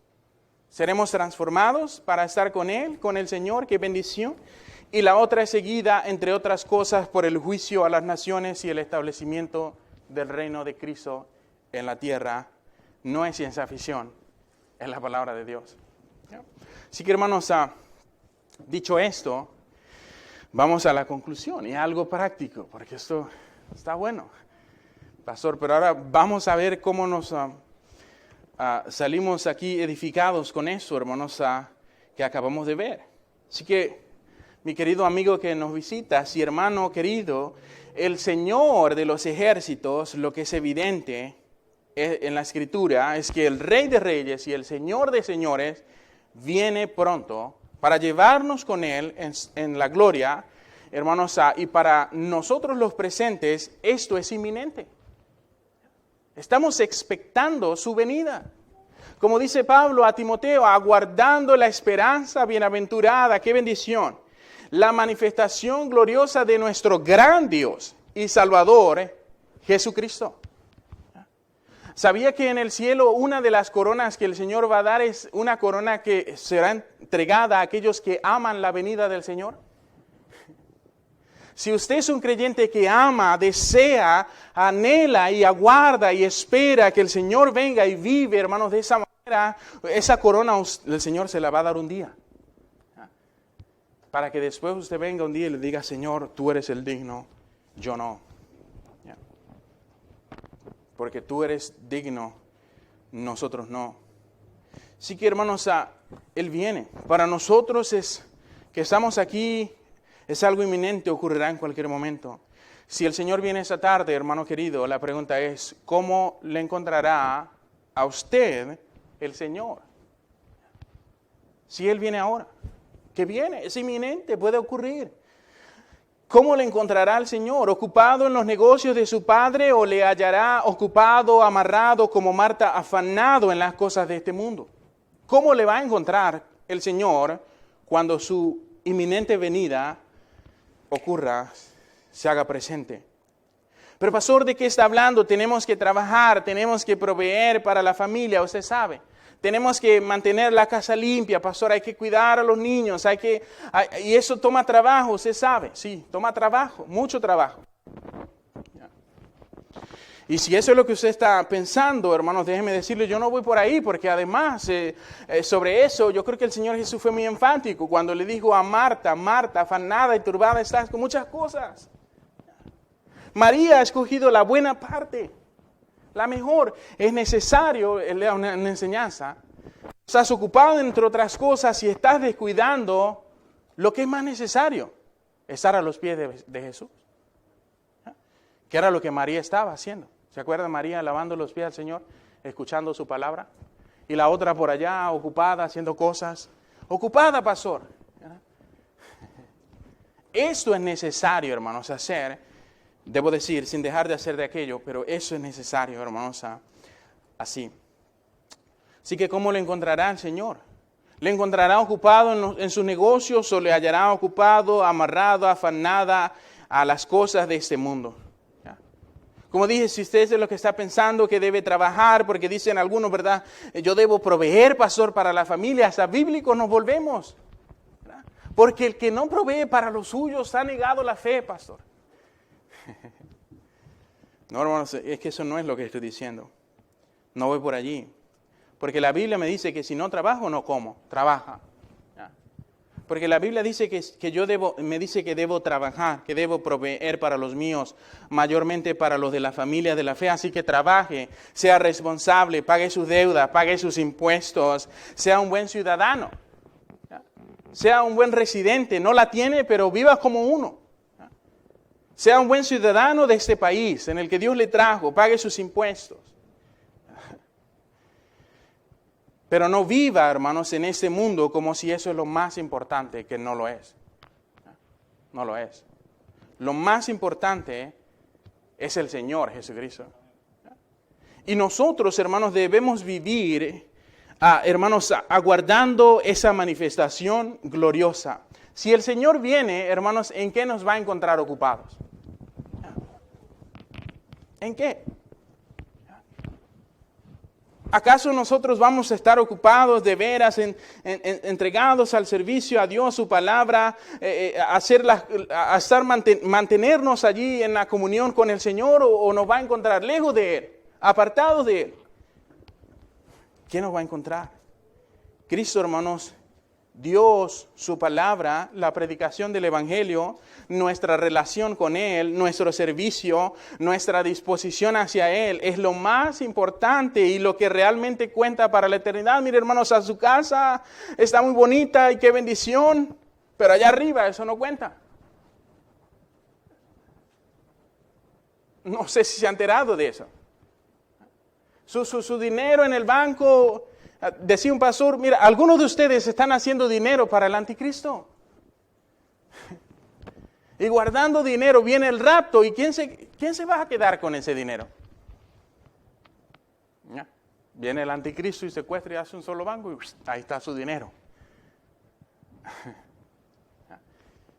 Seremos transformados para estar con Él, con el Señor, qué bendición. y la otra es seguida, entre otras cosas, por el juicio a las naciones y el establecimiento del reino de Cristo en la tierra. No es ciencia ficción, es la palabra de Dios. Así que, hermanos, dicho esto, vamos a la conclusión y algo práctico, porque esto está bueno, pastor. Pero ahora vamos a ver cómo nos salimos aquí edificados con eso, hermanos, que acabamos de ver. Así que, mi querido amigo que nos visita, y hermano querido, el Señor de los ejércitos, lo que es evidente en la Escritura, es que el Rey de Reyes y el Señor de Señores viene pronto para llevarnos con Él en la gloria, hermanos, y para nosotros los presentes, esto es inminente. Estamos expectando su venida. Como dice Pablo a Timoteo, aguardando la esperanza bienaventurada, qué bendición, la manifestación gloriosa de nuestro gran Dios y Salvador, Jesucristo. ¿Sabía que en el cielo una de las coronas que el Señor va a dar es una corona que será entregada a aquellos que aman la venida del Señor? Si usted es un creyente que ama, desea, anhela y aguarda y espera que el Señor venga y vive, hermanos, de esa manera, esa corona el Señor se la va a dar un día. Para que después usted venga un día y le diga, Señor, tú eres el digno, yo no. Porque tú eres digno, nosotros no. Así que, hermanos, Él viene. Para nosotros que estamos aquí, es algo inminente, ocurrirá en cualquier momento. Si el Señor viene esta tarde, hermano querido, la pregunta es, ¿cómo le encontrará a usted el Señor? Si Él viene ahora, que viene, es inminente, puede ocurrir. ¿Cómo le encontrará al Señor? ¿Ocupado en los negocios de su Padre o le hallará ocupado, amarrado como Marta, afanado en las cosas de este mundo? ¿Cómo le va a encontrar el Señor cuando su inminente venida ocurra, se haga presente? Pero pastor, ¿de qué está hablando? Tenemos que trabajar, tenemos que proveer para la familia, usted sabe. Tenemos que mantener la casa limpia, pastor, hay que cuidar a los niños, y eso toma trabajo, usted sabe, sí, toma trabajo, mucho trabajo. Y si eso es lo que usted está pensando, hermanos, déjeme decirle, yo no voy por ahí, porque además, sobre eso, yo creo que el Señor Jesús fue muy enfático cuando le dijo a Marta, Marta, afanada y turbada estás con muchas cosas. María ha escogido la buena parte. La mejor. Es necesario, él le da una enseñanza. Estás ocupado entre otras cosas y estás descuidando lo que es más necesario. Estar a los pies de Jesús. Que era lo que María estaba haciendo. ¿Se acuerda María lavando los pies al Señor? Escuchando su palabra. Y la otra por allá ocupada haciendo cosas. Ocupada, pastor. Esto es necesario, hermanos, hacer. Debo decir, sin dejar de hacer de aquello, pero eso es necesario, hermanos, así. Así que, ¿cómo le encontrará el Señor? ¿Le encontrará ocupado en sus negocios o le hallará ocupado, amarrado, afanada a las cosas de este mundo? ¿Ya? Como dije, si usted es de lo que está pensando que debe trabajar, porque dicen algunos, ¿verdad? Yo debo proveer, pastor, para la familia, hasta bíblicos nos volvemos. ¿Verdad? Porque el que no provee para los suyos ha negado la fe, pastor. No, hermanos, es que eso no es lo que estoy diciendo. No voy por allí. Porque la Biblia me dice que si no trabajo, no como. Trabaja. ¿Ya? Porque la Biblia dice me dice que debo trabajar, que debo proveer para los míos, mayormente para los de la familia de la fe. Así que trabaje, sea responsable, pague sus deudas, pague sus impuestos, sea un buen ciudadano. ¿Ya? Sea un buen residente. No la tiene, pero viva como uno. Sea un buen ciudadano de este país, en el que Dios le trajo, pague sus impuestos. Pero no viva, hermanos, en este mundo como si eso es lo más importante, que no lo es. No lo es. Lo más importante es el Señor Jesucristo. Y nosotros, hermanos, debemos vivir, hermanos, aguardando esa manifestación gloriosa. Si el Señor viene, hermanos, ¿en qué nos va a encontrar ocupados? ¿En qué? ¿Acaso nosotros vamos a estar ocupados de veras, entregados al servicio a Dios, su palabra, mantenernos allí en la comunión con el Señor, o nos va a encontrar lejos de Él, apartados de Él? ¿Quién nos va a encontrar? Cristo, hermanos, Dios, su palabra, la predicación del Evangelio, nuestra relación con Él, nuestro servicio, nuestra disposición hacia Él, es lo más importante y lo que realmente cuenta para la eternidad. Mire, hermanos, a su casa está muy bonita y qué bendición, pero allá arriba eso no cuenta. No sé si se ha enterado de eso. Su dinero en el banco. Decía un pastor, mira, algunos de ustedes están haciendo dinero para el anticristo. Y guardando dinero viene el rapto. ¿Y quién se va a quedar con ese dinero? ¿Ya? Viene el anticristo y secuestra y hace un solo banco y ahí está su dinero.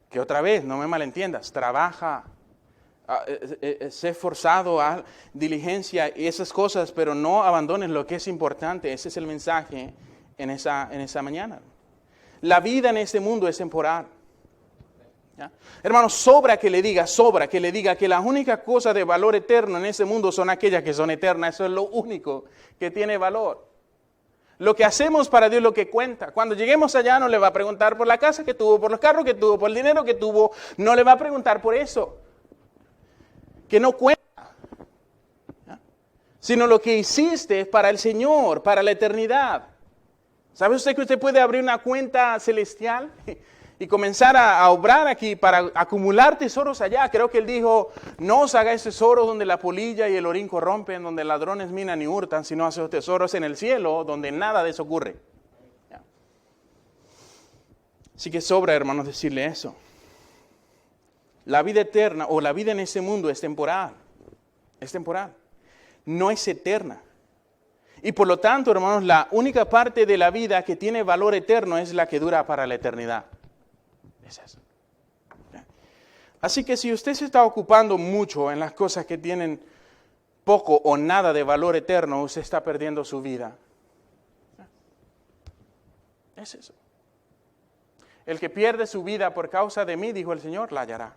Que otra vez, no me malentiendas, trabaja, sé esforzado, haz diligencia y esas cosas, pero no abandones lo que es importante. Ese es el mensaje en esa mañana. La vida en este mundo es temporal. ¿Ya? Hermanos, sobra que le diga que las únicas cosas de valor eterno en este mundo son aquellas que son eternas. Eso es lo único que tiene valor. Lo que hacemos para Dios es lo que cuenta. Cuando lleguemos allá no le va a preguntar por la casa que tuvo, por los carros que tuvo, por el dinero que tuvo. No le va a preguntar por eso, que no cuenta, ¿ya? Sino lo que hiciste para el Señor, para la eternidad. ¿Sabe usted que usted puede abrir una cuenta celestial y comenzar a obrar aquí para acumular tesoros allá? Creo que Él dijo, no os hagáis tesoros donde la polilla y el orín corrompen, donde ladrones minan y hurtan, sino haced tesoros en el cielo, donde nada de eso ocurre. ¿Ya? Así que sobra, hermanos, decirle eso. La vida eterna o la vida en este mundo es temporal. Es temporal. No es eterna. Y por lo tanto, hermanos, la única parte de la vida que tiene valor eterno es la que dura para la eternidad. Es eso. Así que si usted se está ocupando mucho en las cosas que tienen poco o nada de valor eterno, usted está perdiendo su vida. Es eso. El que pierde su vida por causa de mí, dijo el Señor, la hallará.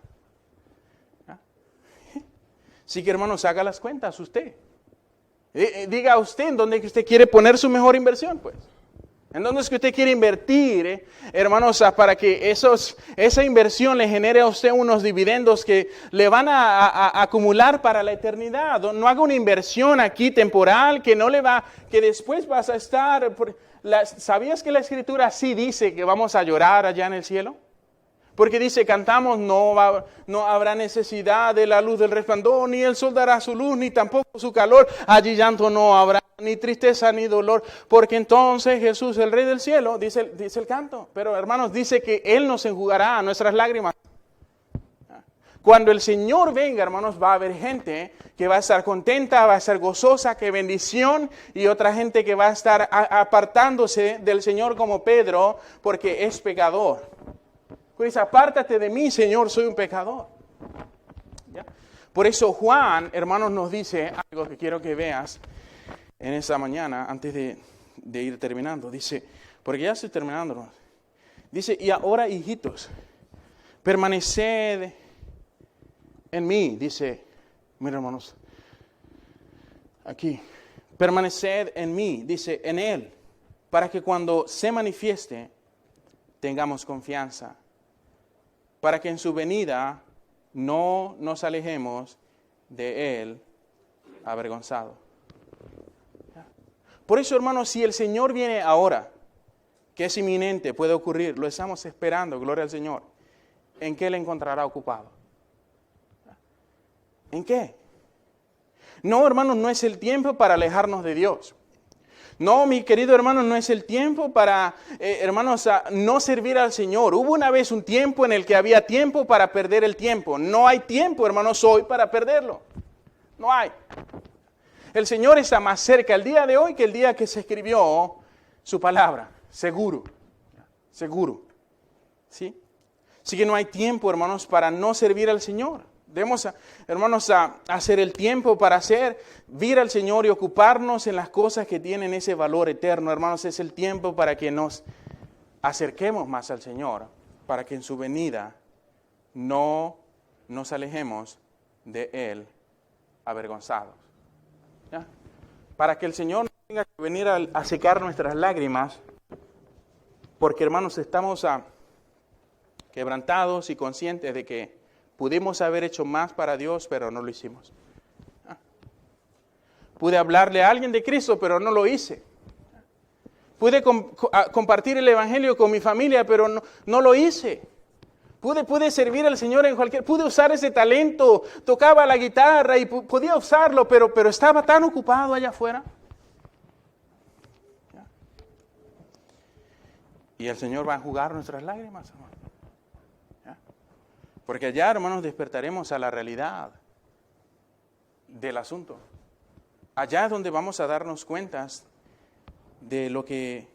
Así que, hermanos, haga las cuentas usted. Diga usted en dónde usted quiere poner su mejor inversión, pues. En dónde es que usted quiere invertir, hermanos, para que esa inversión le genere a usted unos dividendos que le van a acumular para la eternidad. No haga una inversión aquí temporal que después vas a estar. ¿Sabías que la Escritura sí dice que vamos a llorar allá en el cielo? Porque dice, cantamos, no habrá necesidad de la luz del resplandor, ni el sol dará su luz, ni tampoco su calor. Allí llanto no habrá, ni tristeza, ni dolor. Porque entonces Jesús, el Rey del cielo, dice el canto. Pero hermanos, dice que Él nos enjugará nuestras lágrimas. Cuando el Señor venga, hermanos, va a haber gente que va a estar contenta, va a estar gozosa, qué bendición. Y otra gente que va a estar apartándose del Señor como Pedro, porque es pecador. Pues apártate de mí, Señor, soy un pecador. ¿Ya? Por eso Juan, hermanos, nos dice algo que quiero que veas en esta mañana, antes de ir terminando. Dice, porque ya estoy terminando, hermanos. Dice, y ahora, hijitos, permaneced en mí, dice, mira, hermanos, aquí, permaneced en mí, dice, en Él, para que cuando se manifieste, tengamos confianza. Para que en su venida no nos alejemos de Él avergonzado. Por eso, hermanos, si el Señor viene ahora, que es inminente, puede ocurrir, lo estamos esperando, gloria al Señor, ¿en qué le encontrará ocupado? ¿En qué? No, hermanos, no es el tiempo para alejarnos de Dios. No, mi querido hermano, no es el tiempo para, hermanos, no servir al Señor. Hubo una vez un tiempo en el que había tiempo para perder el tiempo. No hay tiempo, hermanos, hoy para perderlo. No hay. El Señor está más cerca el día de hoy que el día que se escribió su palabra. Seguro. Seguro. ¿Sí? Así que no hay tiempo, hermanos, para no servir al Señor. Debemos, hermanos, hacer el tiempo para vir al Señor y ocuparnos en las cosas que tienen ese valor eterno. Hermanos, es el tiempo para que nos acerquemos más al Señor, para que en su venida no nos alejemos de Él avergonzados. ¿Ya? Para que el Señor no tenga que venir a secar nuestras lágrimas, porque, hermanos, estamos quebrantados y conscientes de que pudimos haber hecho más para Dios, pero no lo hicimos. Pude hablarle a alguien de Cristo, pero no lo hice. Pude compartir el Evangelio con mi familia, pero no lo hice. Pude servir al Señor pude usar ese talento, tocaba la guitarra y podía usarlo, pero estaba tan ocupado allá afuera. Y el Señor va a enjugar nuestras lágrimas, hermano. Porque allá, hermanos, despertaremos a la realidad del asunto. Allá es donde vamos a darnos cuentas de lo que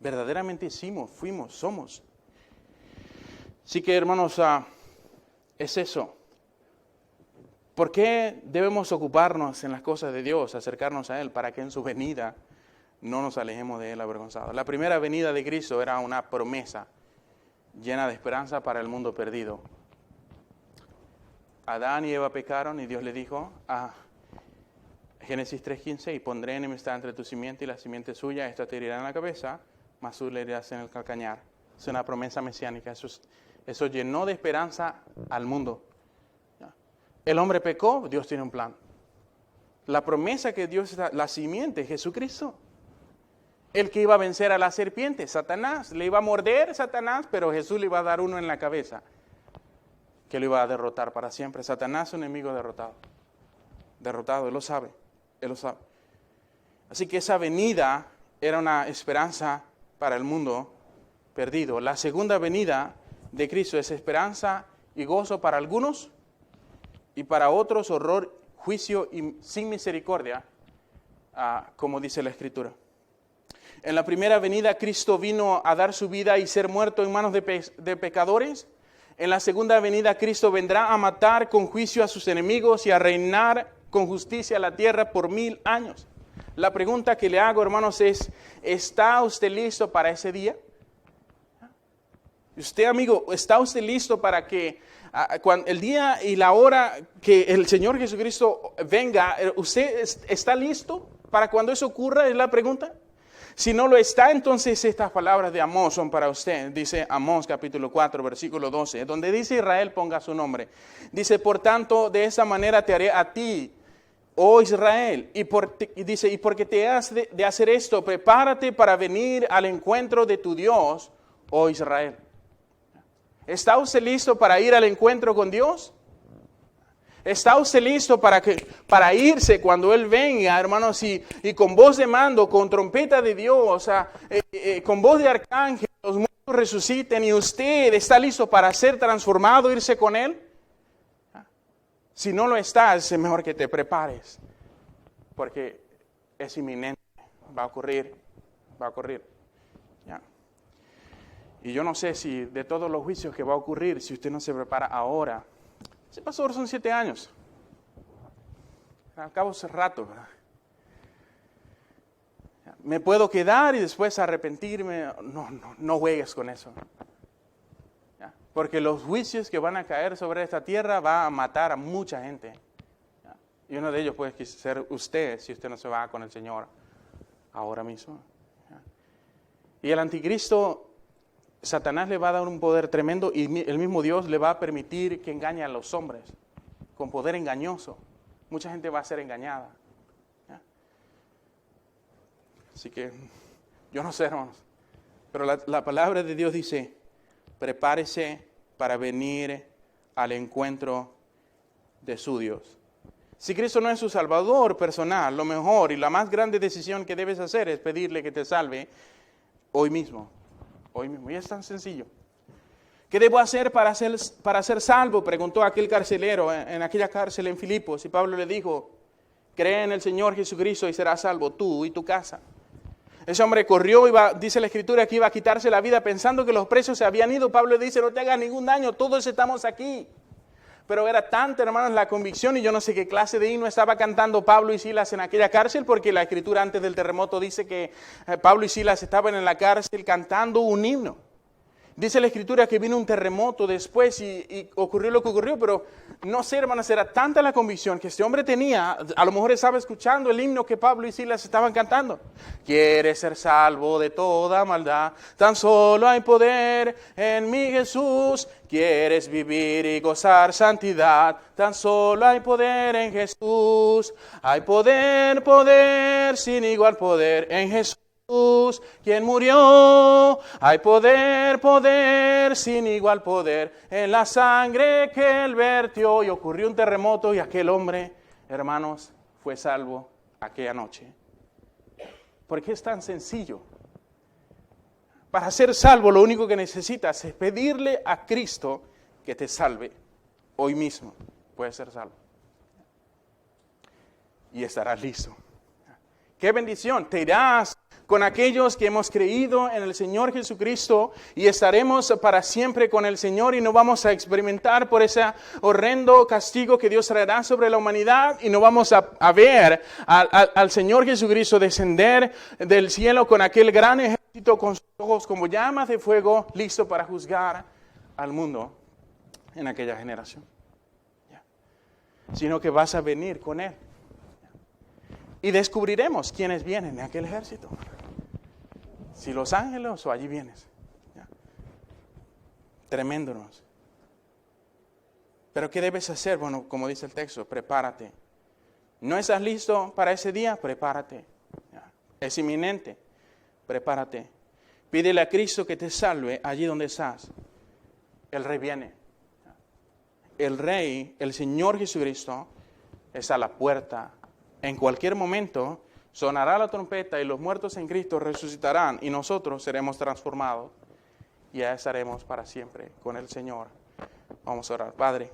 verdaderamente hicimos, fuimos, somos. Así que, hermanos, es eso. ¿Por qué debemos ocuparnos en las cosas de Dios, acercarnos a Él, para que en su venida no nos alejemos de Él avergonzados? La primera venida de Cristo era una promesa llena de esperanza para el mundo perdido. Adán y Eva pecaron y Dios le dijo Génesis 3:15, y pondré enemistad entre tu simiente y la simiente suya, esta te herirá en la cabeza, mas tú le herirás en el calcañar. Es una promesa mesiánica, eso llenó de esperanza al mundo. El hombre pecó, Dios tiene un plan. La promesa que Dios da, la simiente, Jesucristo. El que iba a vencer a la serpiente, Satanás. Le iba a morder Satanás, pero Jesús le iba a dar uno en la cabeza, que lo iba a derrotar para siempre. Satanás es un enemigo derrotado. Derrotado, Él lo sabe. Él lo sabe. Así que esa venida era una esperanza para el mundo perdido. La segunda venida de Cristo es esperanza y gozo para algunos, y para otros horror, juicio y sin misericordia, como dice la Escritura. En la primera venida Cristo vino a dar su vida y ser muerto en manos de pecadores. En la segunda venida Cristo vendrá a matar con juicio a sus enemigos y a reinar con justicia la tierra por 1000 años. La pregunta que le hago, hermanos, es: ¿está usted listo para ese día? Usted, amigo, ¿está usted listo para que cuando el día y la hora que el Señor Jesucristo venga, usted está listo para cuando eso ocurra? Es la pregunta. Si no lo está, entonces estas palabras de Amós son para usted. Dice Amós capítulo 4, versículo 12, donde dice Israel ponga su nombre. Dice: por tanto, de esa manera te haré a ti, oh Israel, y porque te has de hacer esto, prepárate para venir al encuentro de tu Dios, oh Israel. ¿Está usted listo para ir al encuentro con Dios? ¿Está usted listo para irse cuando Él venga, hermanos, y con voz de mando, con trompeta de Dios, con voz de arcángel, los muertos resuciten, y usted está listo para ser transformado, irse con Él? Si no lo estás, es mejor que te prepares, porque es inminente, va a ocurrir. ¿Ya? Y yo no sé si de todos los juicios que va a ocurrir, si usted no se prepara ahora. Ese pastor son 7 años. Al cabo ese rato, ¿verdad? Me puedo quedar y después arrepentirme. No juegues con eso. ¿Ya? Porque los juicios que van a caer sobre esta tierra va a matar a mucha gente. ¿Ya? Y uno de ellos puede ser usted, si usted no se va con el Señor ahora mismo. ¿Ya? Y el anticristo, Satanás le va a dar un poder tremendo, y el mismo Dios le va a permitir que engañe a los hombres con poder engañoso. Mucha gente va a ser engañada. ¿Ya? Así que yo no sé, hermanos, pero la palabra de Dios dice: prepárese para venir al encuentro de su Dios. Si Cristo no es su Salvador personal, lo mejor y la más grande decisión que debes hacer es pedirle que te salve hoy mismo. Hoy mismo, y es tan sencillo. ¿Qué debo hacer para ser salvo?, preguntó aquel carcelero en aquella cárcel en Filipos, y Pablo le dijo: cree en el Señor Jesucristo y serás salvo tú y tu casa. Ese hombre corrió, dice la Escritura que iba a quitarse la vida pensando que los presos se habían ido. Pablo le dice: no te hagas ningún daño, todos estamos aquí. Pero era tanta, hermanos, la convicción, y yo no sé qué clase de himno estaba cantando Pablo y Silas en aquella cárcel, porque la escritura antes del terremoto dice que Pablo y Silas estaban en la cárcel cantando un himno. Dice la escritura que vino un terremoto después y ocurrió lo que ocurrió, pero no sé, hermanos, era tanta la convicción que este hombre tenía, a lo mejor estaba escuchando el himno que Pablo y Silas estaban cantando. Quieres ser salvo de toda maldad, tan solo hay poder en mi Jesús. Quieres vivir y gozar santidad, tan solo hay poder en Jesús. Hay poder, poder, sin igual poder en Jesús. Quien murió, hay poder, poder, sin igual poder, en la sangre que él vertió. Y ocurrió un terremoto y aquel hombre, hermanos, fue salvo aquella noche. ¿Por qué es tan sencillo? Para ser salvo lo único que necesitas es pedirle a Cristo que te salve. Hoy mismo puedes ser salvo. Y estarás listo. ¡Qué bendición! Te irás con aquellos que hemos creído en el Señor Jesucristo y estaremos para siempre con el Señor y no vamos a experimentar por ese horrendo castigo que Dios traerá sobre la humanidad y no vamos a ver al Señor Jesucristo descender del cielo con aquel gran ejército con sus ojos como llamas de fuego listo para juzgar al mundo en aquella generación. Sino que vas a venir con Él. Y descubriremos quiénes vienen en aquel ejército. Si los ángeles o allí vienes. ¿Ya? Tremendo, hermanos. Pero ¿qué debes hacer? Bueno, como dice el texto, prepárate. ¿No estás listo para ese día? Prepárate. ¿Ya? Es inminente. Prepárate. Pídele a Cristo que te salve allí donde estás. El Rey viene. El Rey, el Señor Jesucristo, está a la puerta. En cualquier momento sonará la trompeta y los muertos en Cristo resucitarán y nosotros seremos transformados y ya estaremos para siempre con el Señor. Vamos a orar. Padre,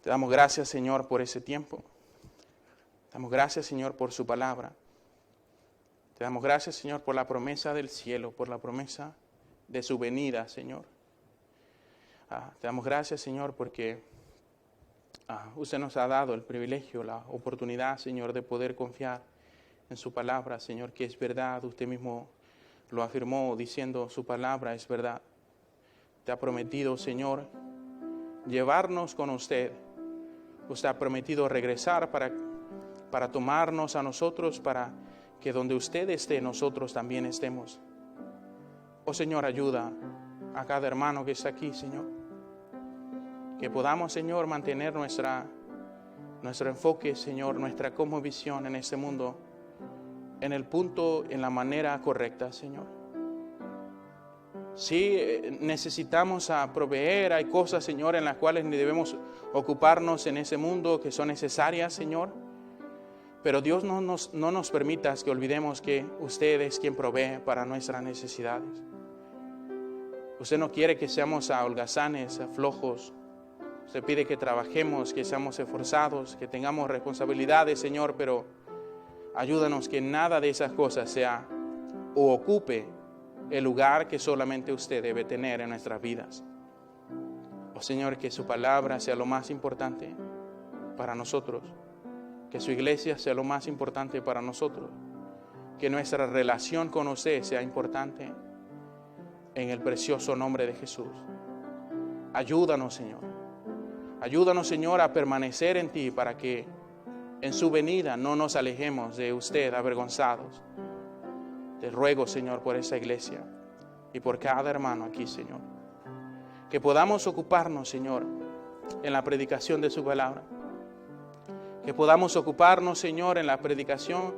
te damos gracias, Señor, por ese tiempo. Te damos gracias, Señor, por su palabra. Te damos gracias, Señor, por la promesa del cielo, por la promesa de su venida, Señor. Te damos gracias, Señor, porque usted nos ha dado el privilegio, la oportunidad, Señor, de poder confiar en su palabra, Señor, que es verdad. Usted mismo lo afirmó diciendo su palabra es verdad. Te ha prometido, Señor, llevarnos con usted. Usted ha prometido regresar para tomarnos a nosotros, para que donde usted esté, nosotros también estemos. Oh, Señor, ayuda a cada hermano que está aquí, Señor. Que podamos, Señor, mantener nuestro enfoque, Señor, nuestra cosmovisión en este mundo, en el punto, en la manera correcta, Señor. Sí, necesitamos proveer, hay cosas, Señor, en las cuales debemos ocuparnos en ese mundo que son necesarias, Señor. Pero Dios no nos permita que olvidemos que usted es quien provee para nuestras necesidades. Usted no quiere que seamos holgazanes, flojos. Usted pide que trabajemos, que seamos esforzados, que tengamos responsabilidades, Señor, pero ayúdanos que nada de esas cosas sea o ocupe el lugar que solamente usted debe tener en nuestras vidas. Oh, Señor, que su palabra sea lo más importante para nosotros, que su iglesia sea lo más importante para nosotros, que nuestra relación con usted sea importante en el precioso nombre de Jesús. Ayúdanos, Señor. Ayúdanos, Señor, a permanecer en ti para que en su venida no nos alejemos de usted avergonzados. Te ruego, Señor, por esa iglesia y por cada hermano aquí, Señor. Que podamos ocuparnos, Señor, en la predicación de su palabra. Que podamos ocuparnos, Señor, en la predicación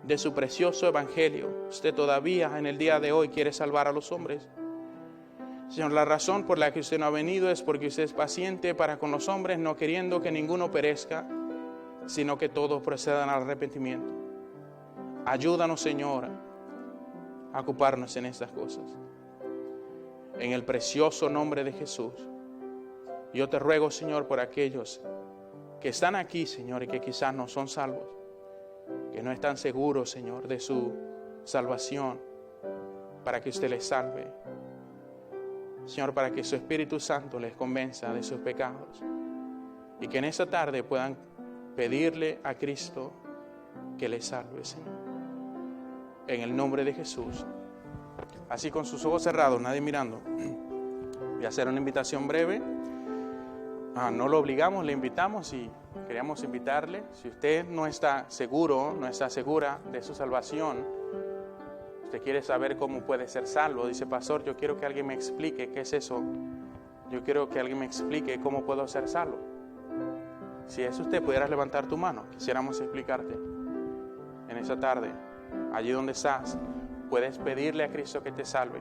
de su precioso evangelio. Usted todavía en el día de hoy quiere salvar a los hombres. Señor, la razón por la que usted no ha venido es porque usted es paciente para con los hombres, no queriendo que ninguno perezca, sino que todos procedan al arrepentimiento. Ayúdanos, Señor, a ocuparnos en estas cosas. En el precioso nombre de Jesús. Yo te ruego, Señor, por aquellos que están aquí, Señor, y que quizás no son salvos, que no están seguros, Señor, de su salvación, para que usted les salve. Señor, para que su Espíritu Santo les convenza de sus pecados y que en esta tarde puedan pedirle a Cristo que les salve, Señor. En el nombre de Jesús. Así con sus ojos cerrados, nadie mirando. Voy a hacer una invitación breve. No lo obligamos, le invitamos y queríamos invitarle. Si usted no está seguro, no está segura de su salvación, usted quiere saber cómo puede ser salvo, dice, pastor, yo quiero que alguien me explique qué es eso. Yo quiero que alguien me explique cómo puedo ser salvo. Si es usted, pudieras levantar tu mano. Quisiéramos explicarte en esta tarde. Allí donde estás, puedes pedirle a Cristo que te salve.